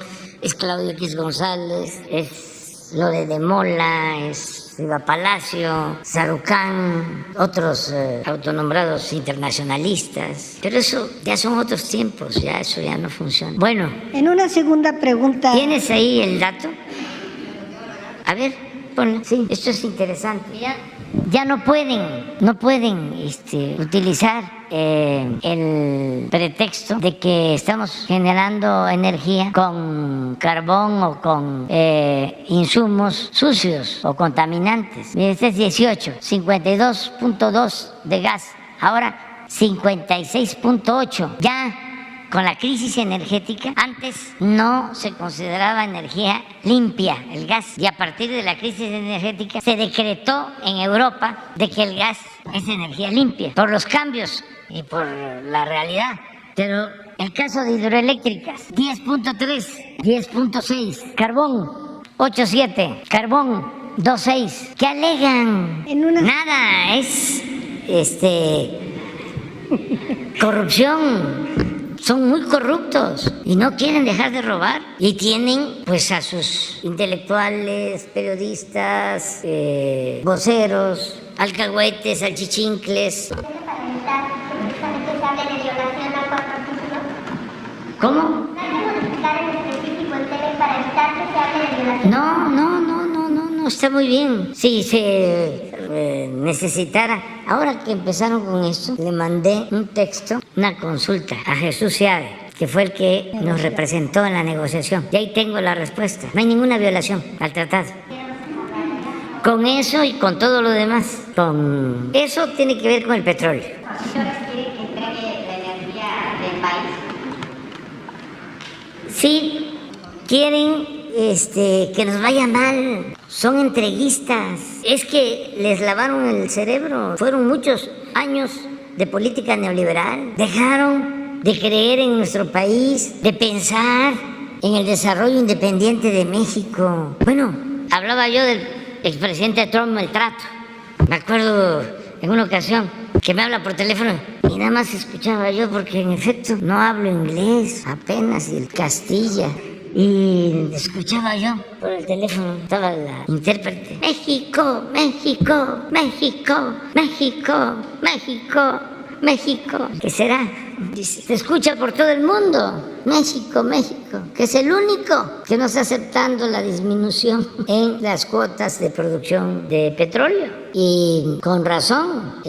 es Claudio X González, es lo de Mola, es Riva Palacio, Sarucán, otros autonombrados internacionalistas. Pero eso ya son otros tiempos, ya eso ya no funciona. Bueno. En una segunda pregunta. ¿Tienes ahí el dato? A ver, ponlo. Sí, esto es interesante. Ya no pueden utilizar el pretexto de que estamos generando energía con carbón o con insumos sucios o contaminantes. Mire, este es 18, 52.2 de gas, ahora 56.8. Ya con la crisis energética, antes no se consideraba energía limpia el gas, y a partir de la crisis energética se decretó en Europa de que el gas es energía limpia, por los cambios y por la realidad. Pero el caso de hidroeléctricas, 10.3, 10.6, carbón 8.7, carbón 2.6, ¿qué alegan? Nada, es corrupción. Son muy corruptos y no quieren dejar de robar. Y tienen pues a sus intelectuales, periodistas, voceros, alcahuetes, salchichincles. ¿Cómo? No, está muy bien. Si se necesitara, ahora que empezaron con esto, le mandé un texto, una consulta a Jesús Seade, que fue el que nos representó en la negociación. Y ahí tengo la respuesta. No hay ninguna violación al tratado. Con eso y con todo lo demás. Con eso tiene que ver con el petróleo. ¿Quieren que entregue la energía del país? Sí, quieren que nos vaya mal. Son entreguistas. Es que les lavaron el cerebro. Fueron muchos años de política neoliberal. Dejaron de creer en nuestro país, de pensar en el desarrollo independiente de México. Bueno, hablaba yo del expresidente Trump, el trato. Me acuerdo en una ocasión que me habla por teléfono y nada más escuchaba yo porque en efecto no hablo inglés apenas y el Castilla. Y escuchaba yo por el teléfono, estaba la intérprete. México, México, México, México, México, México. ¿Qué será? Dice, se escucha por todo el mundo. México, México, que es el único que no está aceptando la disminución en las cuotas de producción de petróleo. Y con razón,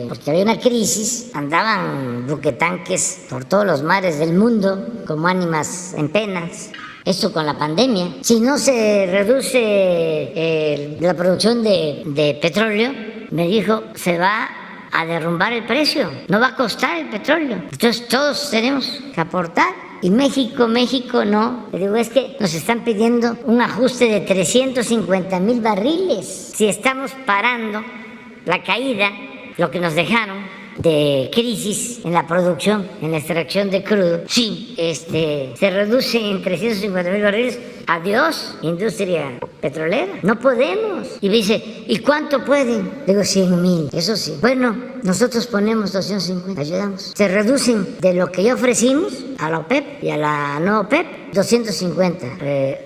porque había una crisis, andaban buquetanques por todos los mares del mundo como ánimas en penas. Esto con la pandemia. Si no se reduce la producción de petróleo, me dijo, se va a derrumbar el precio, no va a costar el petróleo. Entonces todos tenemos que aportar. Y México no. Le digo, es que nos están pidiendo un ajuste de 350,000 barriles. Si estamos parando la caída, lo que nos dejaron de crisis en la producción, en la extracción de crudo, sí, se reduce en 350,000 barriles. Adiós, industria petrolera. No podemos. Y me dice, ¿y cuánto pueden? Digo, 100,000. Eso sí. Bueno, nosotros ponemos 250, ayudamos. Se reducen de lo que ya ofrecimos a la OPEP y a la no OPEP, 250.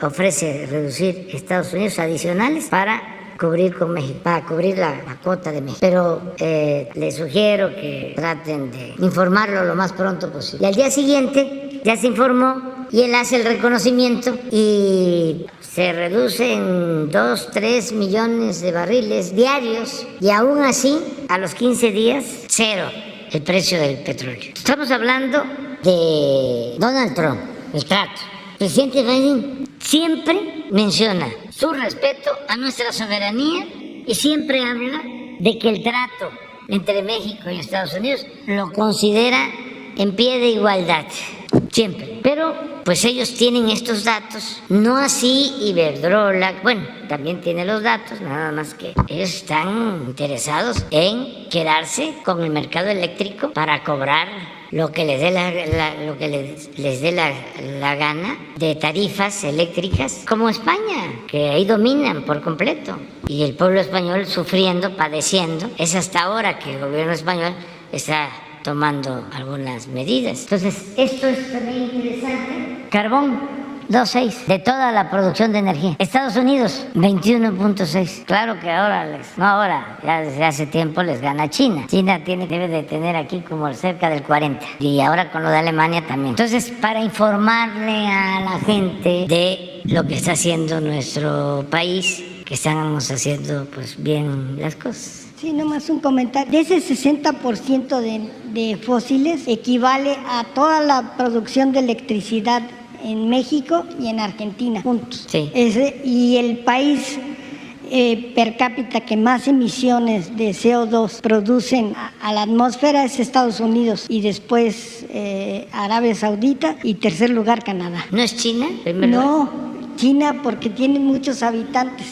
Ofrece reducir Estados Unidos adicionales para cubrir con México, para cubrir la cuota de México. Pero les sugiero que traten de informarlo lo más pronto posible. Y al día siguiente ya se informó y él hace el reconocimiento y se reducen 2-3 millones de barriles diarios y aún así a los 15 días cero el precio del petróleo. Estamos hablando de Donald Trump, el trato. El presidente Biden siempre menciona su respeto a nuestra soberanía y siempre habla de que el trato entre México y Estados Unidos lo considera en pie de igualdad, siempre. Pero pues ellos tienen estos datos, no así Iberdrola, bueno, también tiene los datos, nada más que ellos están interesados en quedarse con el mercado eléctrico para cobrar lo que les dé les dé la gana de tarifas eléctricas, como España, que ahí dominan por completo. Y el pueblo español sufriendo, padeciendo. Es hasta ahora que el gobierno español está tomando algunas medidas. Entonces, esto es también interesante. Carbón, 2.6 de toda la producción de energía. Estados Unidos, 21.6. Claro que ahora, ya desde hace tiempo les gana China. China debe de tener aquí como cerca del 40. Y ahora con lo de Alemania también. Entonces, para informarle a la gente de lo que está haciendo nuestro país, que estamos haciendo pues bien las cosas. Sí, nomás un comentario. De ese 60% de fósiles equivale a toda la producción de electricidad en México y en Argentina, juntos. Sí. Y el país per cápita que más emisiones de CO2 producen a la atmósfera es Estados Unidos y después Arabia Saudita y tercer lugar Canadá. ¿No es China? No, China porque tiene muchos habitantes.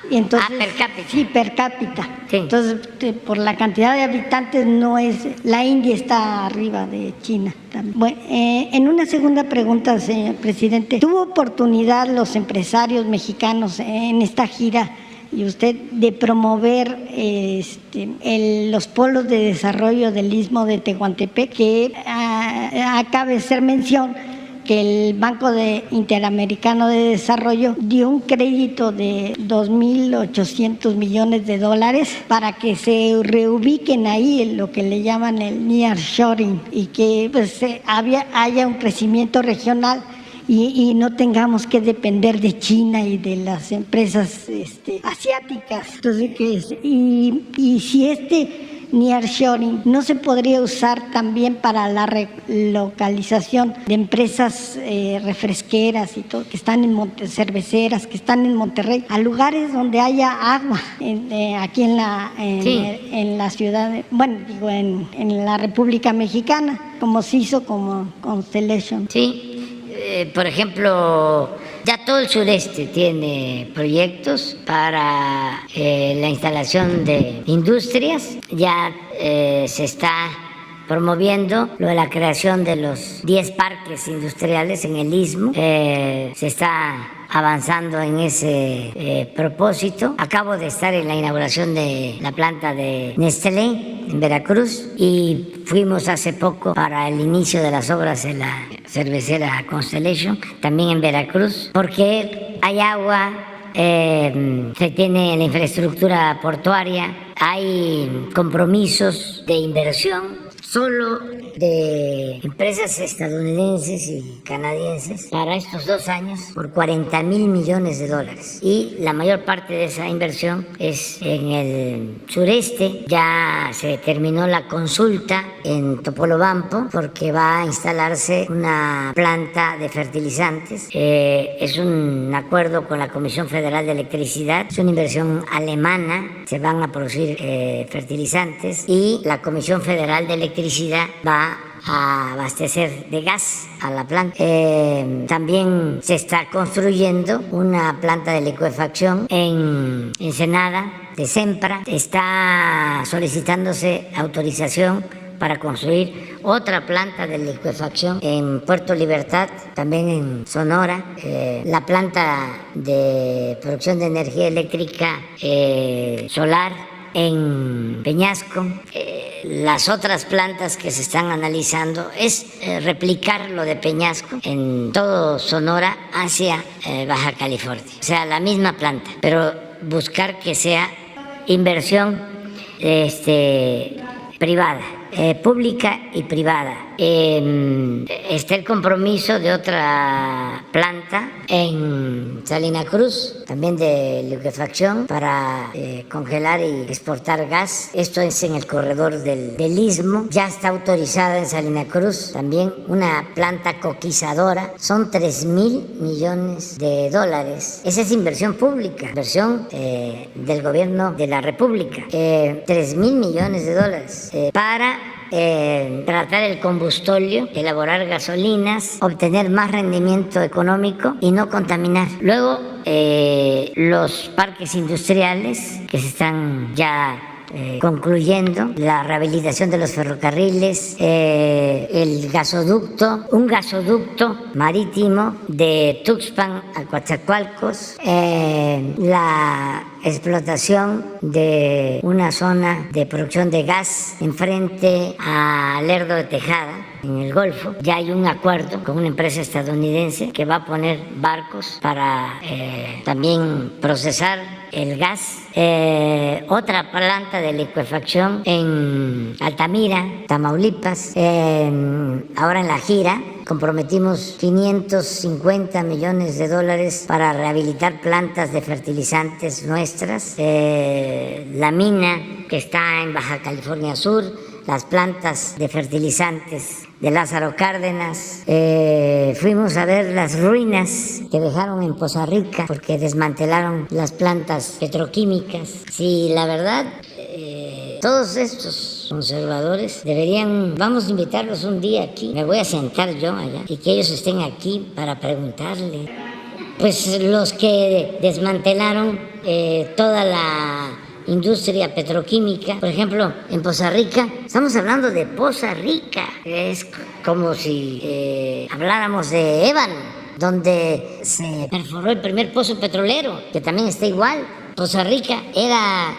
Y entonces, per cápita. Sí, per cápita. Sí. Entonces, por la cantidad de habitantes no es... La India está arriba de China también. Bueno, en una segunda pregunta, señor presidente, ¿tuvo oportunidad los empresarios mexicanos en esta gira y usted de promover los polos de desarrollo del Istmo de Tehuantepec, que acabe de hacer mención que el Banco Interamericano de Desarrollo dio un crédito de 2.800 millones de dólares para que se reubiquen ahí en lo que le llaman el nearshoring y que pues, haya un crecimiento regional y no tengamos que depender de China y de las empresas asiáticas. Entonces, y si nearshoring no se podría usar también para la relocalización de empresas refresqueras y todo, que están cerveceras, que están en Monterrey, a lugares donde haya agua, aquí en la ciudad, en la República Mexicana, como se hizo como Constellation. Sí, por ejemplo, ya todo el sureste tiene proyectos para la instalación de industrias, ya se está promoviendo lo de la creación de los 10 parques industriales en el Istmo, se está avanzando en ese propósito. Acabo de estar en la inauguración de la planta de Nestlé en Veracruz y fuimos hace poco para el inicio de las obras en la cervecera Constellation, también en Veracruz, porque hay agua, se tiene la infraestructura portuaria, hay compromisos de inversión solo de empresas estadounidenses y canadienses para estos 2 años por $40,000 millones. Y la mayor parte de esa inversión es en el sureste. Ya se terminó la consulta en Topolobampo porque va a instalarse una planta de fertilizantes. Es un acuerdo con la Comisión Federal de Electricidad. Es una inversión alemana. Se van a producir fertilizantes y la Comisión Federal de Electricidad va a abastecer de gas a la planta. También se está construyendo una planta de licuefacción en Ensenada, de Sempra. Está solicitándose autorización para construir otra planta de licuefacción en Puerto Libertad, también en Sonora. La planta de producción de energía eléctrica solar en Peñasco. Las otras plantas que se están analizando es replicar lo de Peñasco en todo Sonora hacia Baja California. O sea, la misma planta, pero buscar que sea inversión privada, pública y privada. Está el compromiso de otra planta en Salina Cruz, también de liquefacción para congelar y exportar gas. Esto es en el corredor del Istmo. Ya está autorizada en Salina Cruz también una planta coquizadora. Son $3,000 millones. Esa es inversión pública, inversión del gobierno de la República. $3,000 millones para tratar el combustóleo, elaborar gasolinas, obtener más rendimiento económico y no contaminar. Luego, los parques industriales que se están ya concluyendo, la rehabilitación de los ferrocarriles, el gasoducto, un gasoducto marítimo de Tuxpan a Coatzacoalcos, la explotación de una zona de producción de gas enfrente a Lerdo de Tejada, en el Golfo. Ya hay un acuerdo con una empresa estadounidense que va a poner barcos para también procesar el gas. Otra planta de licuefacción en Altamira, Tamaulipas. Ahora en La Gira comprometimos $550 millones para rehabilitar plantas de fertilizantes nuestras. La mina que está en Baja California Sur, las plantas de fertilizantes de Lázaro Cárdenas. Fuimos a ver las ruinas que dejaron en Poza Rica porque desmantelaron las plantas petroquímicas. Sí, la verdad, todos estos conservadores vamos a invitarlos un día aquí. Me voy a sentar yo allá y que ellos estén aquí para preguntarle. Pues los que desmantelaron toda la industria petroquímica, por ejemplo, en Poza Rica. Estamos hablando de Poza Rica. Es como si habláramos de Ébano, donde se perforó el primer pozo petrolero, que también está igual. Poza Rica era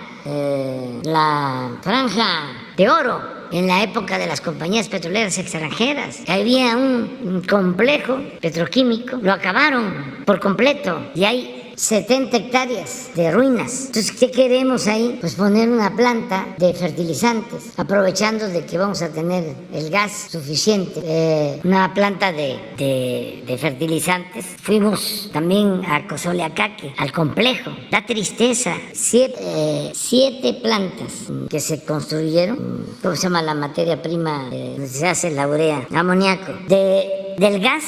la franja de oro en la época de las compañías petroleras extranjeras. Había un complejo petroquímico, lo acabaron por completo y hay 70 hectáreas de ruinas. Entonces, ¿qué queremos ahí? Pues poner una planta de fertilizantes, aprovechando de que vamos a tener el gas suficiente. Una planta de fertilizantes. Fuimos también a Cozoleacaque, al complejo. Da tristeza. 7 plantas que se construyeron. ¿Cómo se llama la materia prima donde se hace la urea? Amoníaco. Del gas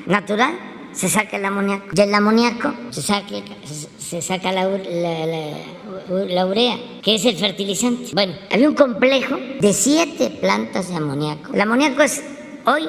natural se saca el amoníaco. Del amoníaco se saca la urea, que es el fertilizante. Bueno, había un complejo de 7 plantas de amoníaco. El amoníaco es hoy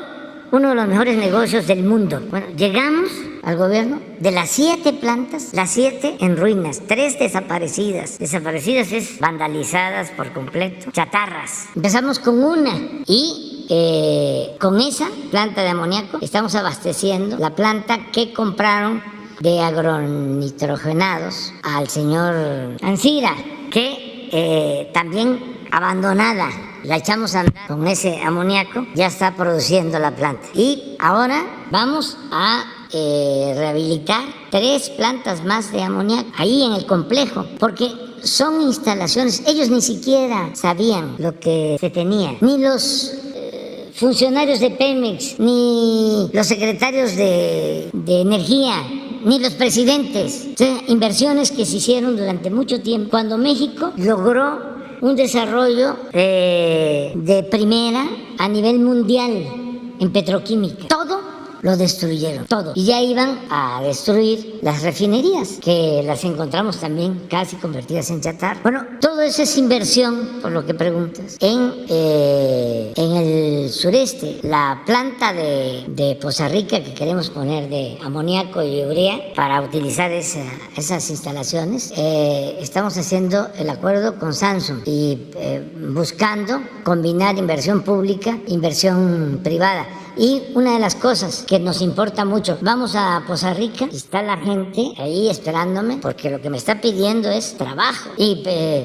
uno de los mejores negocios del mundo. Bueno, llegamos al gobierno de las 7 plantas, las 7 en ruinas, 3 desaparecidas. Desaparecidas es vandalizadas por completo, chatarras. Empezamos con una y con esa planta de amoníaco estamos abasteciendo la planta que compraron de agronitrogenados al señor Ancira, que también abandonada, la echamos a andar con ese amoníaco, ya está produciendo la planta. Y ahora vamos a rehabilitar 3 plantas más de amoníaco ahí en el complejo, porque son instalaciones, ellos ni siquiera sabían lo que se tenía, ni los funcionarios de Pemex, ni los secretarios de energía, ni los presidentes. O sea, inversiones que se hicieron durante mucho tiempo, cuando México logró un desarrollo de primera a nivel mundial en petroquímica. Todo lo destruyeron, todo. Y ya iban a destruir las refinerías, que las encontramos también casi convertidas en chatarra. Bueno, todo eso es inversión, por lo que preguntas. En el sureste, la planta de Poza Rica que queremos poner de amoníaco y urea para utilizar esas instalaciones, estamos haciendo el acuerdo con Samsung y buscando combinar inversión pública, inversión privada. Y una de las cosas que nos importa mucho, vamos a Poza Rica, está la gente ahí esperándome, porque lo que me está pidiendo es trabajo. Y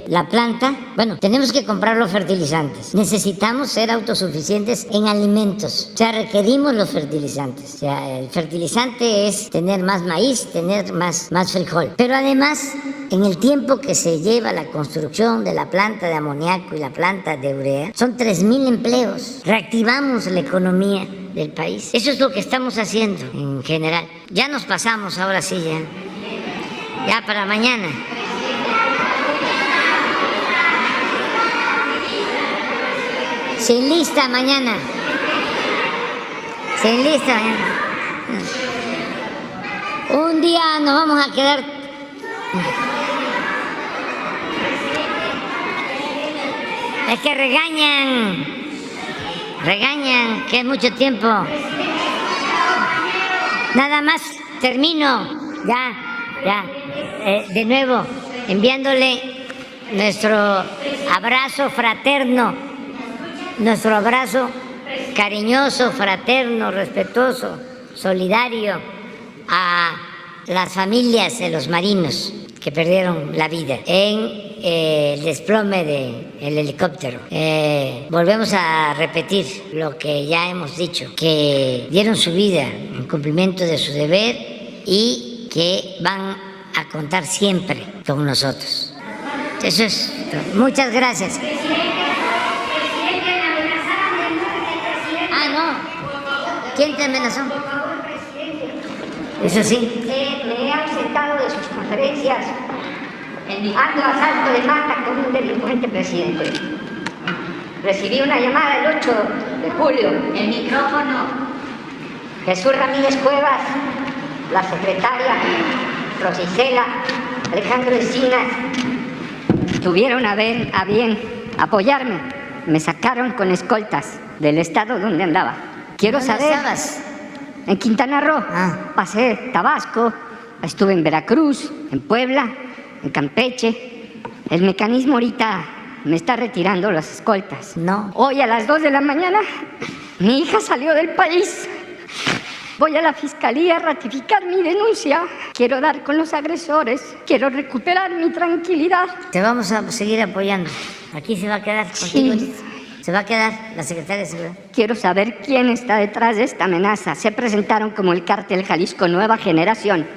la planta, bueno, tenemos que comprar los fertilizantes. Necesitamos ser autosuficientes en alimentos. O sea, requerimos los fertilizantes. O sea, el fertilizante es tener más maíz, tener más frijol. Pero además, en el tiempo que se lleva la construcción de la planta de amoníaco y la planta de urea, son 3,000 empleos. Reactivamos la economía del país. Eso es lo que estamos haciendo en general. Ya nos pasamos, ahora sí, ya para mañana. Sin lista mañana. Sin lista mañana. Un día nos vamos a quedar. Es que regañan que es mucho tiempo. Nada más termino, ya, de nuevo, enviándole nuestro abrazo fraterno, nuestro abrazo cariñoso, fraterno, respetuoso, solidario a las familias de los marinos que perdieron la vida en el desplome del helicóptero. Volvemos a repetir lo que ya hemos dicho, que dieron su vida en cumplimiento de su deber y que van a contar siempre con nosotros. Eso es todo. Muchas gracias. Ah, no. ¿Quién te amenazó? Eso sí. Me he ausentado de sus conferencias. Ando a salto de mata con un delincuente presidente. Recibí una llamada el 8 de julio. El micrófono. Jesús Ramírez Cuevas, la secretaria, Rosicela, Alejandro Encinas, tuvieron a bien apoyarme. Me sacaron con escoltas del estado donde andaba. Quiero saber. ¿Dónde estabas? En Quintana Roo. Pasé Tabasco, estuve en Veracruz, en Puebla, en Campeche. El mecanismo ahorita me está retirando las escoltas. No. Hoy a las 2 de la mañana, mi hija salió del país. Voy a la fiscalía a ratificar mi denuncia. Quiero dar con los agresores. Quiero recuperar mi tranquilidad. Te vamos a seguir apoyando. Aquí se va a quedar contigo. Sí. Se va a quedar la secretaria de Seguridad. Quiero saber quién está detrás de esta amenaza. Se presentaron como el Cártel Jalisco Nueva Generación.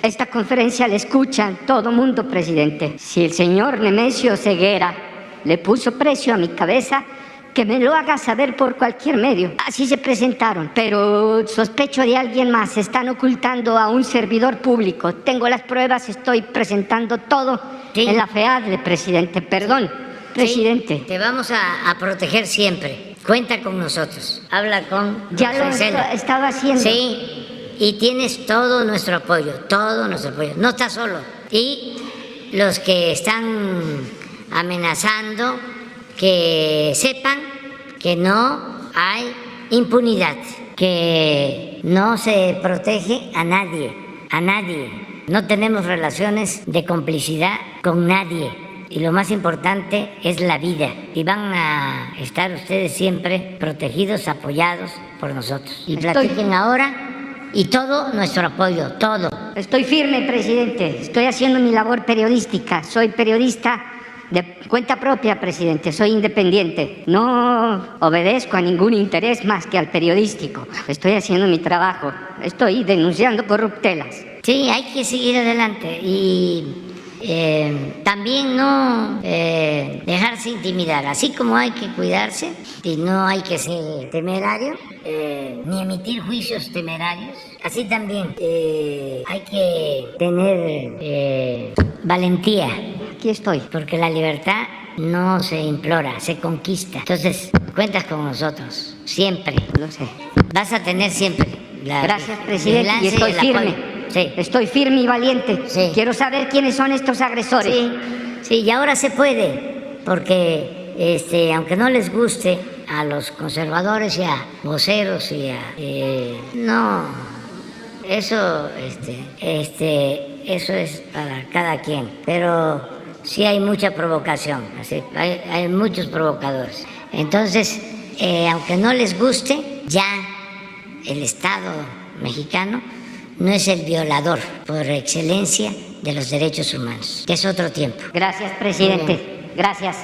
Esta conferencia la escuchan todo mundo, presidente. Si el señor Nemesio Ceguera le puso precio a mi cabeza, que me lo haga saber por cualquier medio. Así se presentaron, pero sospecho de alguien más. Están ocultando a un servidor público. Tengo las pruebas, estoy presentando todo en la FEADLE, presidente. Perdón, presidente. Sí, te vamos a proteger siempre. Cuenta con nosotros. Habla con... Ya lo estaba haciendo. Sí, y tienes todo nuestro apoyo, todo nuestro apoyo. No estás solo. Y los que están amenazando, que sepan que no hay impunidad, que no se protege a nadie, a nadie. No tenemos relaciones de complicidad con nadie. Y lo más importante es la vida. Y van a estar ustedes siempre protegidos, apoyados por nosotros. Y platiquen ahora y todo nuestro apoyo, todo. Estoy firme, presidente. Estoy haciendo mi labor periodística. Soy periodista de cuenta propia, presidente. Soy independiente. No obedezco a ningún interés más que al periodístico. Estoy haciendo mi trabajo. Estoy denunciando corruptelas. Sí, hay que seguir adelante y también no dejarse intimidar. Así como hay que cuidarse y no hay que ser temerario, ni emitir juicios temerarios, así también hay que tener valentía. Aquí estoy. Porque la libertad no se implora, se conquista. Entonces, cuentas con nosotros, siempre. Lo sé. Vas a tener siempre la Gracias, presidente, y estoy firme. Sí. Estoy firme y valiente. Sí. Quiero saber quiénes son estos agresores. Sí, y ahora se puede, porque aunque no les guste a los conservadores y a voceros y a... no, eso es para cada quien, pero sí hay mucha provocación, así, hay muchos provocadores. Entonces, aunque no les guste, ya el Estado mexicano no es el violador por excelencia de los derechos humanos, que es otro tiempo. Gracias, presidente. Gracias.